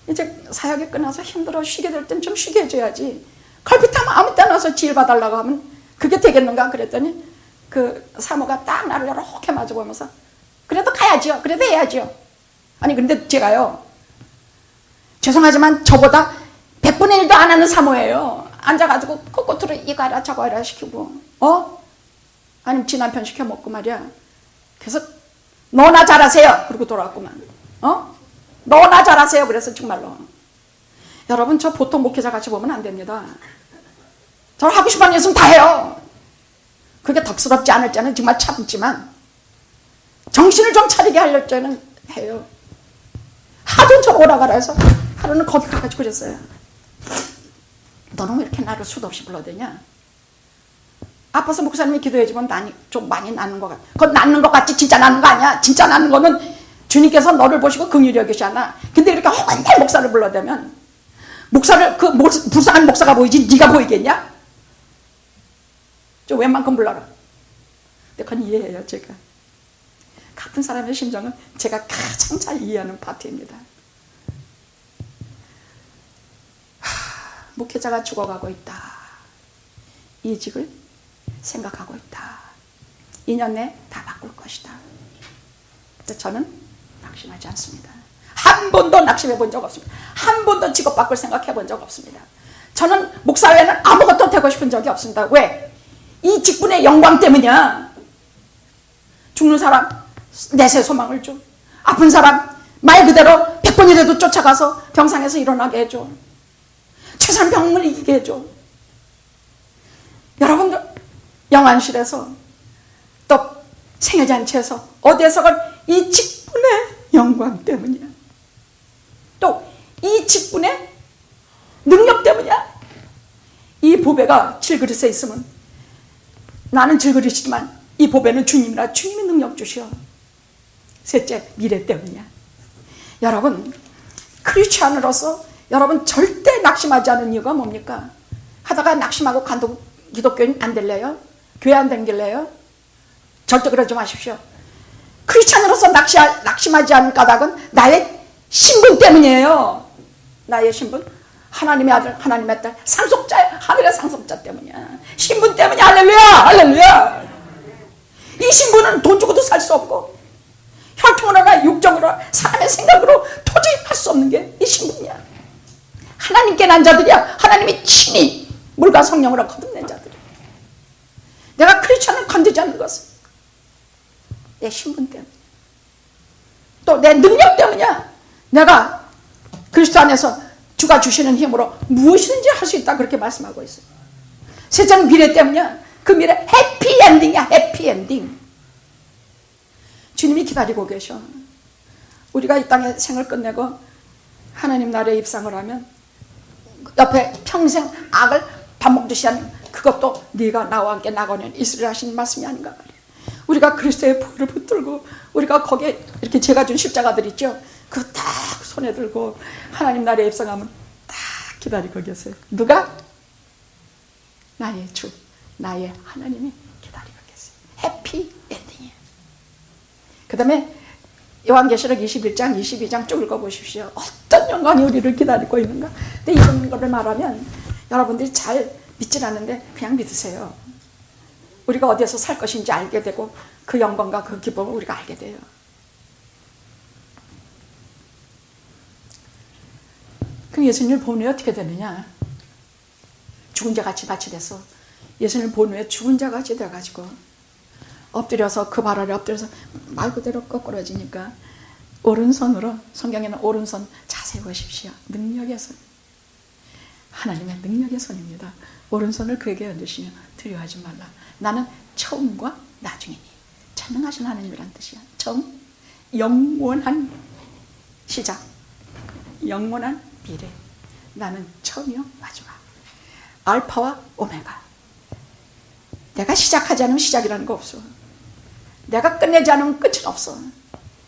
이제 사역이 끝나서 힘들어 쉬게 될 땐 좀 쉬게 해줘야지. 걸핏하면 아무 때나 와서 지일 봐달라고 하면 그게 되겠는가? 그랬더니 그 사모가 딱 나를 이렇게 마주보면서, 그래도 가야지요. 그래도 해야지요. 아니, 근데 제가요, 죄송하지만 저보다 100분의 1도 안 하는 사모예요. 앉아가지고 꼿꼿으로 이거 하라 저거 하라 시키고, 아니면 지 남편 시켜 먹고 말이야. 그래서 너나 잘하세요. 그러고 돌아왔구만. 너나 잘하세요. 그래서 정말로. 여러분, 저 보통 목회자 같이 보면 안 됩니다. 저 하고 싶은 일 있으면 다 해요. 그게 덕스럽지 않을 때는 정말 참지만, 정신을 좀 차리게 하려고 때는 해요. 하도 저 오라가라 해서 하루는 거기 가가지고 그랬어요. 너는 왜 이렇게 나를 수도 없이 불러대냐? 아파서 목사님이 기도해주면 좀 많이 낫는 것 같아. 그건 낫는 것 같지 진짜 낫는 거 아니야. 진짜 낫는 거는 주님께서 너를 보시고 긍휼히 여기시잖아. 근데 이렇게 맨날 목사를 불러대면, 목사를, 그 불쌍한 목사가 보이지 네가 보이겠냐? 좀 웬만큼 불러라. 근데 그건 이해해요. 제가 같은 사람의 심정은 제가 가장 잘 이해하는 파트입니다. 목회자가 죽어가고 있다. 이직을 생각하고 있다. 2년 내에 다 바꿀 것이다. 근데 저는 낙심하지 않습니다. 한 번도 낙심해 본 적 없습니다. 한 번도 직업 바꿀 생각해 본 적 없습니다. 저는 목사 외에는 아무것도 되고 싶은 적이 없습니다. 왜? 이 직분의 영광 때문이야. 죽는 사람 내세 소망을 줘. 아픈 사람 말 그대로 100번이라도 쫓아가서 병상에서 일어나게 해줘. 최선 병을 이기게 해줘. 여러분들 영안실에서 또 생일잔치에서 어디에서건 이 직분의 영광 때문이야. 또 이 직분의 능력 때문이야. 이 보배가 질그릇에 있으면 나는 질그릇이지만 이 보배는 주님이라 주님이 능력 주시오. 셋째, 미래 때문이야. 여러분 크리스찬으로서 여러분 절대 낙심하지 않은 이유가 뭡니까? 하다가 낙심하고 간도 기독교인 안 될래요? 교회 안 다닐래요? 절대 그러지 마십시오. 크리스찬으로서 낙심하지 않은 까닭은 나의 신분 때문이에요. 나의 신분, 하나님의 아들, 하나님의 딸, 상속자야. 하늘의 상속자 때문이야. 신분 때문이야. 할렐루야, 할렐루야. 이 신분은 돈 주고도 살 수 없고 혈통으로나 육정으로 사람의 생각으로 도저히 할 수 없는 게 이 신분이야. 하나님께 난 자들이야. 하나님이 친히 물과 성령으로 거듭낸 자들이야. 내가 크리스찬을 건드지 않는 것은 내 신분 때문이야. 또 내 능력 때문이야. 내가 그리스도 안에서 주가 주시는 힘으로 무엇이든지 할 수 있다 그렇게 말씀하고 있어요. 셋째는 미래 때문이야. 그 미래 해피엔딩이야. 해피엔딩. 주님이 기다리고 계셔. 우리가 이 땅에 생을 끝내고 하나님 나라에 입상을 하면 옆에 평생 악을 밥 먹듯이 하는 그것도 네가 나와 함께 나가는 있으리라 하신 말씀이 아닌가 말이야. 우리가 그리스도의 보혈을 붙들고 우리가 거기에 이렇게 제가 준 십자가들 있죠. 그거 딱 손에 들고 하나님 나라에 입성하면 딱 기다리고 계세요. 누가? 나의 주, 나의 하나님이 기다리고 계세요. 해피 엔딩이에요. 그 다음에 요한계시록 21장, 22장 쭉 읽어보십시오. 어떤 영광이 우리를 기다리고 있는가. 근데 이런 거를 말하면 여러분들이 잘 믿질 않는데 그냥 믿으세요. 우리가 어디에서 살 것인지 알게 되고 그 영광과 그 기쁨을 우리가 알게 돼요. 그럼 예수님을 본 후에 어떻게 되느냐? 죽은 자같이 같이 돼서 예수님을 본 후에 죽은 자같이 돼가지고 엎드려서 그 발 아래 엎드려서 말 그대로 거꾸러지니까 오른손으로, 성경에는 오른손 자세히 보십시오. 능력의 손. 하나님의 능력의 손입니다. 오른손을 그에게 얹으시며 두려워하지 말라. 나는 처음과 나중이니. 전능하신 하나님이란 뜻이야. 처음, 영원한 시작, 영원한 미래. 나는 처음이요 마지막. 알파와 오메가. 내가 시작하지 않으면 시작이라는 거 없어. 내가 끝내지 않으면 끝은 없어.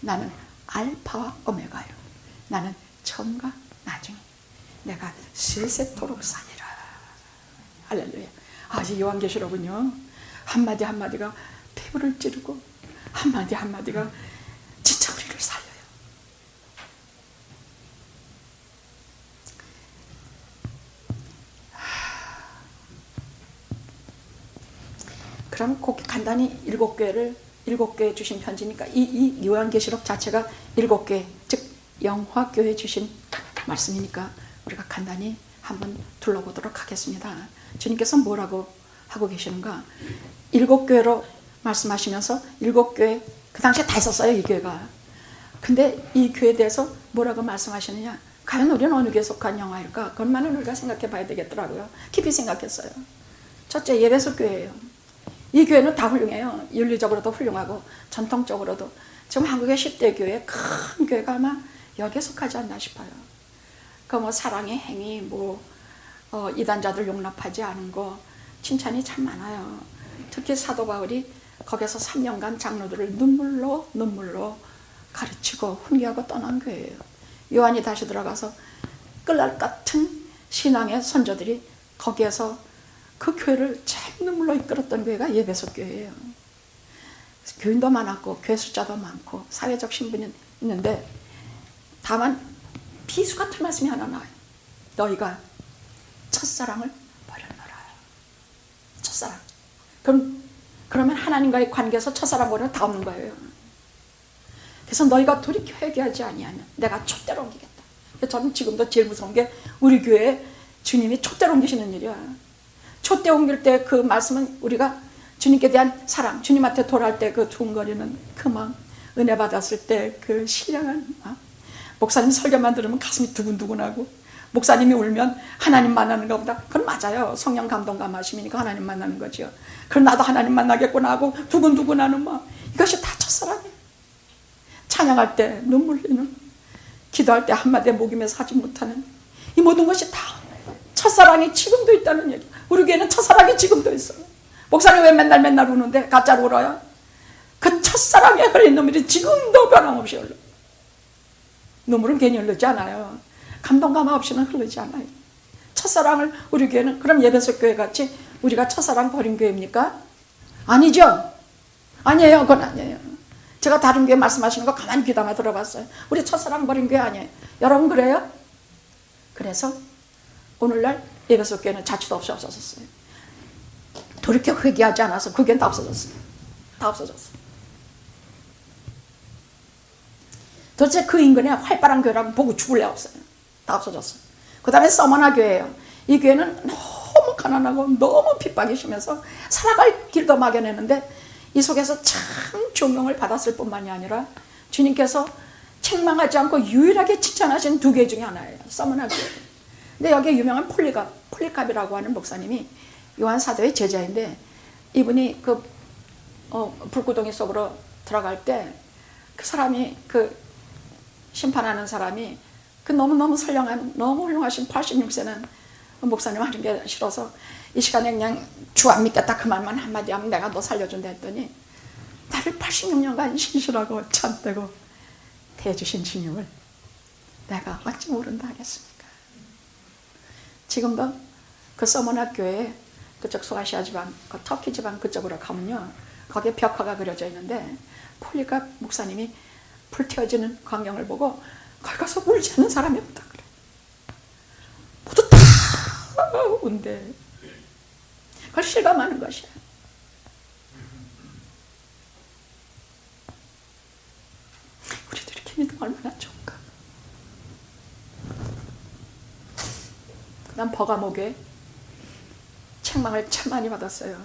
나는 알파와 오메가요. 나는 처음과 나중에. 내가 세세토록 사니라. 할렐루야. 아직 요한계시록은요 한마디 한마디가 피부를 찌르고 한마디 한마디가 진짜 우리를 살려요. 그럼 꼭 간단히 7교회 주신 편지니까 이 요한계시록 자체가 7교회, 즉 영화교회 주신 말씀이니까 우리가 간단히 한번 둘러보도록 하겠습니다. 주님께서 뭐라고 하고 계시는가? 7교회로 말씀하시면서 7교회, 그 당시에 다 있었어요, 이 교회가. 근데 이 교회에 대해서 뭐라고 말씀하시느냐? 과연 우리는 어느 교회에 속한 영화일까? 그것만은 우리가 생각해 봐야 되겠더라고요. 깊이 생각했어요. 첫째, 예배소 교회예요. 이 교회는 다 훌륭해요. 윤리적으로도 훌륭하고 전통적으로도. 지금 한국의 10대 교회, 큰 교회가 아마 여기에 속하지 않나 싶어요. 그 뭐 사랑의 행위, 이단자들 용납하지 않은 거 칭찬이 참 많아요. 특히 사도 바울이 거기서 3년간 장로들을 눈물로 가르치고 훈계하고 떠난 교회예요. 요한이 다시 들어가서 끌날 같은 신앙의 선조들이 거기에서 그 교회를 참 눈물로 이끌었던 교회가 예배소 교회예요. 교인도 많았고 교회 숫자도 많고 사회적 신분이 있는데 다만 비수 같은 말씀이 하나 나와요. 너희가 첫사랑을 버렸노라. 첫사랑. 그러면 하나님과의 관계에서 첫사랑 버리면 다 없는 거예요. 그래서 너희가 돌이켜 회개하지 아니하면 내가 촛대로 옮기겠다. 저는 지금도 제일 무서운 게 우리 교회에 주님이 촛대로 옮기시는 일이야. 촛대 옮길 때 그 말씀은 우리가 주님께 대한 사랑, 주님한테 돌아올 때 그 두근거리는 그 마음, 은혜 받았을 때 그 신령한 목사님 설교만 들으면 가슴이 두근두근하고, 목사님이 울면 하나님 만나는 것보다, 그건 맞아요. 성령 감동 감하심이니까 하나님 만나는 거죠. 그럼 나도 하나님 만나겠구나 하고 두근두근하는 이것이 다 첫사랑이에요. 찬양할 때 눈물 흘리는, 기도할 때 한마디에 목임에서 하지 못하는 이 모든 것이 다 첫사랑이 지금도 있다는 얘기. 우리 교회는 첫사랑이 지금도 있어요. 목사님 왜 맨날 우는데 가짜로 울어요? 그 첫사랑에 흘린 눈물이 지금도 변함없이 흘러. 눈물은 괜히 흐르지 않아요. 감동감 없이는 흐르지 않아요. 첫사랑을 우리 교회는, 그럼 예배석 교회 같이 우리가 첫사랑 버린 교회입니까? 아니죠. 아니에요. 그건 아니에요. 제가 다른 교회 말씀하시는 거 가만히 귀담아 들어봤어요. 우리 첫사랑 버린 교회 아니에요. 여러분 그래요? 그래서 오늘날 예배석 교회는 자취도 없이 없어졌어요. 돌이켜 회개하지 않아서 그 교회는 다 없어졌어요. 다 없어졌어요. 도대체 그 인근에 활발한 교회라고 보고 죽을 애 없어요. 다 없어졌어요. 그 다음에 서머나 교회예요. 이 교회는 너무 가난하고 너무 핍박이 심해서 살아갈 길도 막연했는데 이 속에서 참 존경을 받았을 뿐만이 아니라 주님께서 책망하지 않고 유일하게 칭찬하신 두 교회 중에 하나예요. 서머나 교회. 근데 여기에 유명한 폴리캅이라고 하는 목사님이 요한 사도의 제자인데, 이분이 불구덩이 속으로 들어갈 때 그 사람이, 그 심판하는 사람이 그 너무너무 선량한, 너무 훌륭하신 86세는 목사님 하는 게 싫어서 이 시간에 그냥 주 안 믿겠다 그 말만 한마디 하면 내가 너 살려준다 했더니, 나를 86년간 신실하고 참되고 대해주신 주님을 내가 어찌 모른다 하겠습니까? 지금도 그 서머나 교회에 그쪽 소아시아 지방, 그 터키 지방 그쪽으로 가면요, 거기에 벽화가 그려져 있는데 폴리캅 목사님이 불태워지는 광경을 보고 거기 가서 울지 않는 사람이 없다 그래. 모두 다 운대. 그걸 실감하는 것이야. 우리도 이렇게 믿으면 얼마나 좋을까. 난 버가목에 책망을 참 많이 받았어요.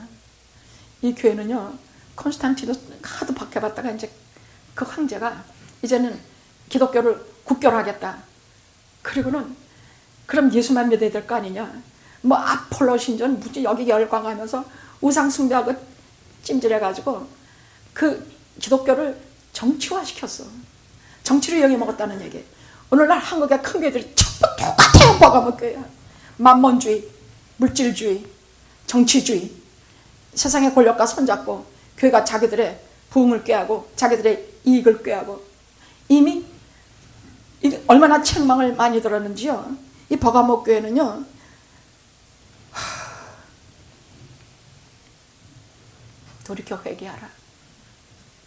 이 교회는요, 콘스탄티노 하도 박해받다가 이제 그 황제가 이제는 기독교를 국교화하겠다. 그리고는 그럼 예수만 믿어야 될 거 아니냐. 뭐 아폴로 신전 무지 여기 열광하면서 우상 숭배하고 찜질해가지고 그 기독교를 정치화시켰어. 정치로 영향먹었다는 얘기. 오늘날 한국의 큰 교회들이 전부 똑같아요. 버가목 교회야. 만몬주의, 물질주의, 정치주의, 세상의 권력과 손잡고 교회가 자기들의 부흥을 꾀하고 자기들의 이익을 꾀하고, 이미 얼마나 책망을 많이 들었는지요. 이 버가목 교회는요, 돌이켜 회개하라.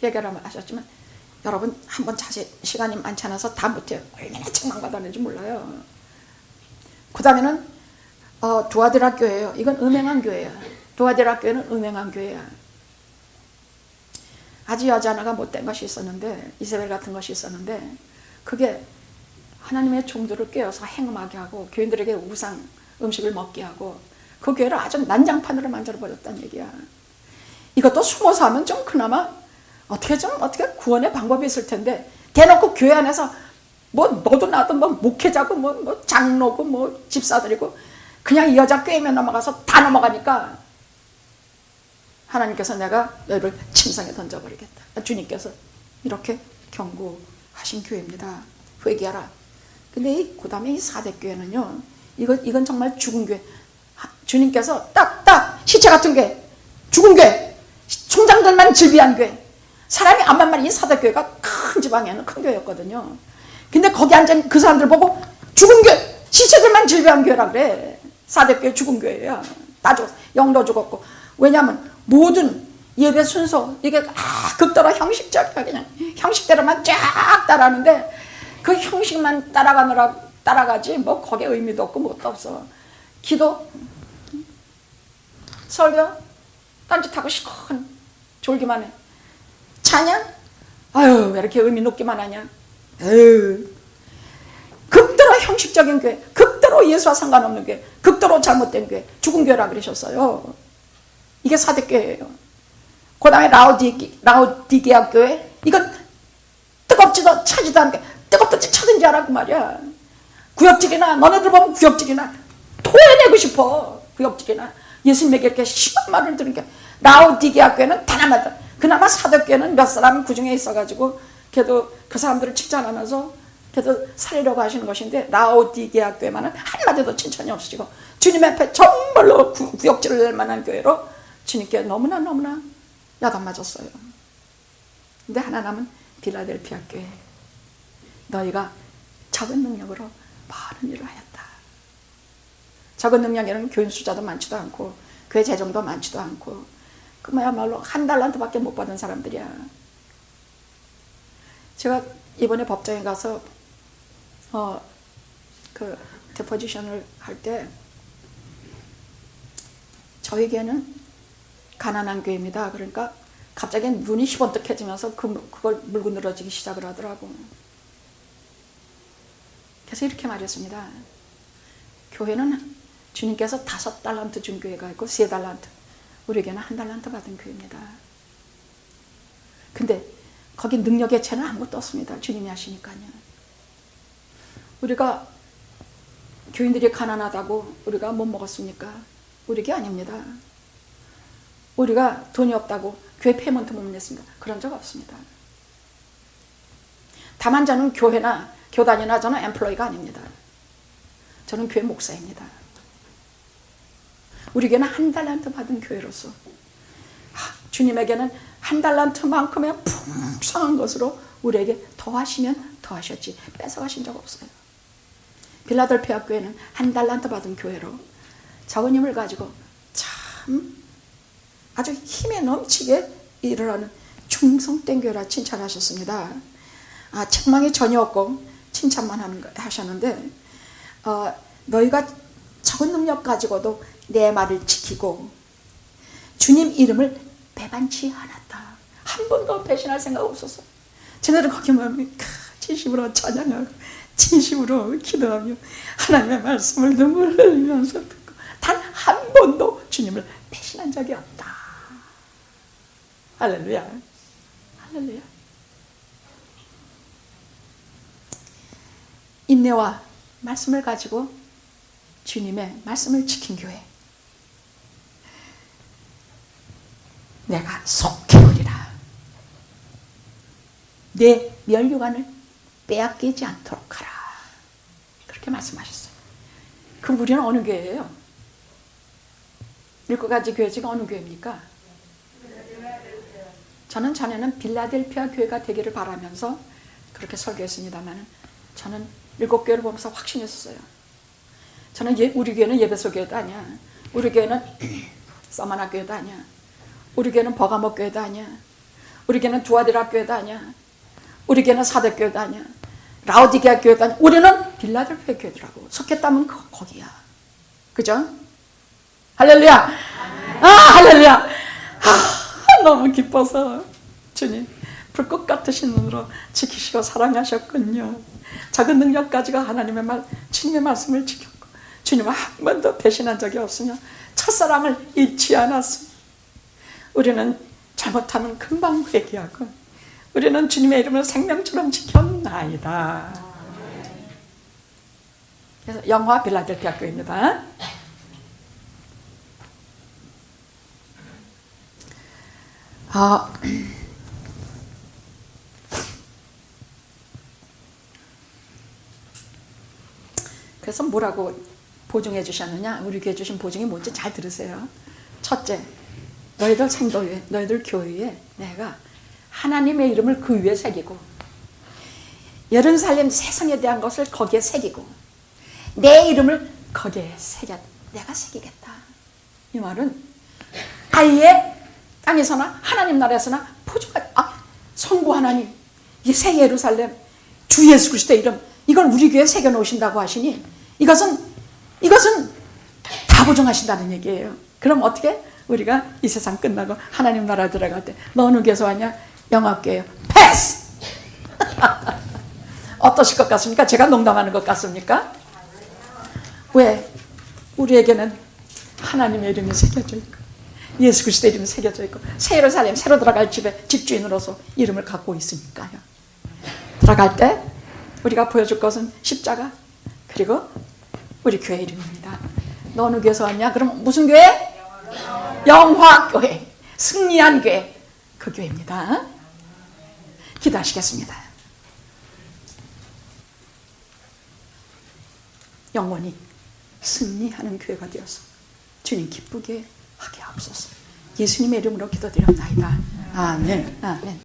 회개하라 하셨지만 여러분 한번 자세히, 시간이 많지 않아서 다 못해요. 얼마나 책망받았는지 몰라요. 그 다음에는 두아디라 교회예요. 이건 음행한 교회야. 두아디라 교회는 음행한 교회야. 아주 여자 하나가 못된 것이 있었는데, 이세벨 같은 것이 있었는데, 그게 하나님의 종들을 깨어서 행음하게 하고 교인들에게 우상 음식을 먹게 하고 그 교회를 아주 난장판으로 만들어버렸다는 얘기야. 이것도 숨어서 하면 좀 그나마 어떻게 구원의 방법이 있을 텐데, 대놓고 교회 안에서 뭐 너도 나도 뭐 목회자고 뭐 장로고 뭐 집사들이고 그냥 이 여자 꾀면 넘어가서 다 넘어가니까 하나님께서 내가 너희를 침상에 던져버리겠다. 주님께서 이렇게 경고하신 교회입니다. 회개하라. 근데 그 다음에 이 사대교회는요, 이건 정말 죽은 교회. 주님께서 딱 시체 같은 교회, 죽은 교회, 총장들만 즐비한 교회. 사람이 암만 말이 이 사대교회가 큰 지방에는 큰 교회였거든요. 근데 거기 앉은 그 사람들 보고 죽은 교회, 시체들만 즐비한 교회라 그래. 사대교회 죽은 교회야. 다 죽었어. 영도 죽었고. 왜냐하면 모든 예배 순서, 이게 극도로 형식적이야. 그냥 형식대로만 쫙 따라하는데 그 형식만 따라가지 뭐 거기에 의미도 없고 뭣도 없어. 기도, 설교, 딴짓하고 시큰 졸기만 해. 찬양, 아유 왜 이렇게 의미 높기만 하냐. 에휴. 극도로 형식적인 교회, 극도로 예수와 상관없는 교회, 극도로 잘못된 교회, 죽은 교회라 그러셨어요. 이게 사대교회예요. 그 다음에 라오디게아 교회, 이건 뜨겁지도 차지도 않게 뜨겁든지 차든지 하라고 말이야. 구역질이나 너네들 보면 구역질이나 토해내고 싶어. 구역질이나 예수님에게 이렇게 심한 말을 들은 게 라오디게아 교회는 단 한마디, 그나마 사도교회는 몇 사람 그 중에 있어가지고 걔도 그 사람들을 칭찬하면서 걔도 살리려고 하시는 것인데 라오디게아 교회만은 한마디도 칭찬이 없으시고 주님 앞에 정말로 구역질을 낼 만한 교회로 주님께 너무나 야단 맞았어요. 근데 하나 남은 빌라델피아 교회, 너희가 적은 능력으로 많은 일을 하였다. 적은 능력에는 교인 숫자도 많지도 않고 교회 재정도 많지도 않고 그야말로 한 달란트밖에 못 받은 사람들이야. 제가 이번에 법정에 가서 그 데포지션을 할 때 저희 교회는 가난한 교회입니다. 그러니까 갑자기 눈이 희번뜩해지면서 그걸 물고 늘어지기 시작을 하더라고. 그래서 이렇게 말했습니다. 교회는 주님께서 5달란트 준 교회가 있고 3달란트, 우리 교회는 1달란트 받은 교회입니다. 근데 거기 능력의 채는 아무것도 없습니다. 주님이 하시니까요. 우리가 교인들이 가난하다고 우리가 못 먹었습니까? 우리 게 아닙니다. 우리가 돈이 없다고 교회 페이먼트 못 냈습니다. 그런 적 없습니다. 다만 저는 교회나 교단이나 저는 엠플로이가 아닙니다. 저는 교회 목사입니다. 우리 교회는 1달란트 받은 교회로서 주님에게는 1달란트만큼의 풍성한 것으로 우리에게 더하시면 더하셨지 뺏어가신 적 없어요. 빌라델피아 교회는 1달란트 받은 교회로 적은 힘을 가지고 참 아주 힘에 넘치게 일을 하는 충성된 교회라 칭찬하셨습니다. 책망이 전혀 없고 칭찬만 하셨는데 너희가 적은 능력 가지고도 내 말을 지키고 주님 이름을 배반치 않았다. 한 번도 배신할 생각 없었어. 쟤네들 거기 보면 진심으로 찬양하고 진심으로 기도하며 하나님의 말씀을 눈물 흘리면서 듣고 단 한 번도 주님을 배신한 적이 없다. 할렐루야. 할렐루야. 인내와 말씀을 가지고 주님의 말씀을 지킨 교회, 내가 속해오리라. 내 면류관을 빼앗기지 않도록 하라. 그렇게 말씀하셨어요. 그 우리는 어느 교회예요? 7가지 교회 중에 어느 교회입니까? 저는 전에는 빌라델피아 교회가 되기를 바라면서 그렇게 설교했습니다만 저는 7교회를 보면서 확신했었어요. 저는 우리 교회는 예배소 교회도 아니야. 우리 교회는 서마나 교회도 아니야. 우리 교회는 버가모 교회도 아니야. 우리 교회는 두아디라 교회도 아니야. 우리 교회는 사대 교회도 아니야. 라오디게아 교회도 아니야. 우리는 빌라델피아 교회더라고. 속했다면 거기야. 그죠? 할렐루야. 할렐루야. 너무 기뻐서 주님 불꽃 같으신 눈으로 지키시고 사랑하셨군요. 작은 능력 가지고 하나님의 주님의 말씀을 지켰고 주님은 한 번도 배신한 적이 없으며 첫사랑을 잃지 않았습니다. 우리는 잘못하면 금방 회개하고 우리는 주님의 이름을 생명처럼 지켰나이다. 그래서 영화 빌라델피아 교회입니다. 그래서 뭐라고 보증해 주셨느냐? 우리 교회 주신 보증이 뭔지 잘 들으세요. 첫째, 너희들 성도위에, 너희들 교회에 내가 하나님의 이름을 그 위에 새기고 예루살렘 세상에 대한 것을 거기에 새기고 내 이름을 거기에 내가 새기겠다. 이 말은 아예 땅에서나 하나님 나라에서나 성부 하나님, 이 새 예루살렘 주 예수 그리스도의 이름 이걸 우리 교회에 새겨 놓으신다고 하시니 이것은 다 보증하신다는 얘기예요. 그럼 어떻게 우리가 이 세상 끝나고 하나님 나라 들어갈 때 너 어느 교회에서 왔냐? 영화교회요. 패스! 어떠실 것 같습니까? 제가 농담하는 것 같습니까? 왜? 우리에게는 하나님의 이름이 새겨져 있고 예수 그리스도의 이름이 새겨져 있고 새 예루살렘 새로 들어갈 집에 집주인으로서 이름을 갖고 있으니까요. 들어갈 때 우리가 보여줄 것은 십자가, 그리고 우리 교회 이름입니다. 너 어느 교회에서 왔냐? 그럼 무슨 교회? 영화교회. 승리한 교회. 그 교회입니다. 기도하시겠습니다. 영원히 승리하는 교회가 되어서 주님 기쁘게 하게 하옵소서. 예수님의 이름으로 기도드렸나이다. 아멘. 아멘.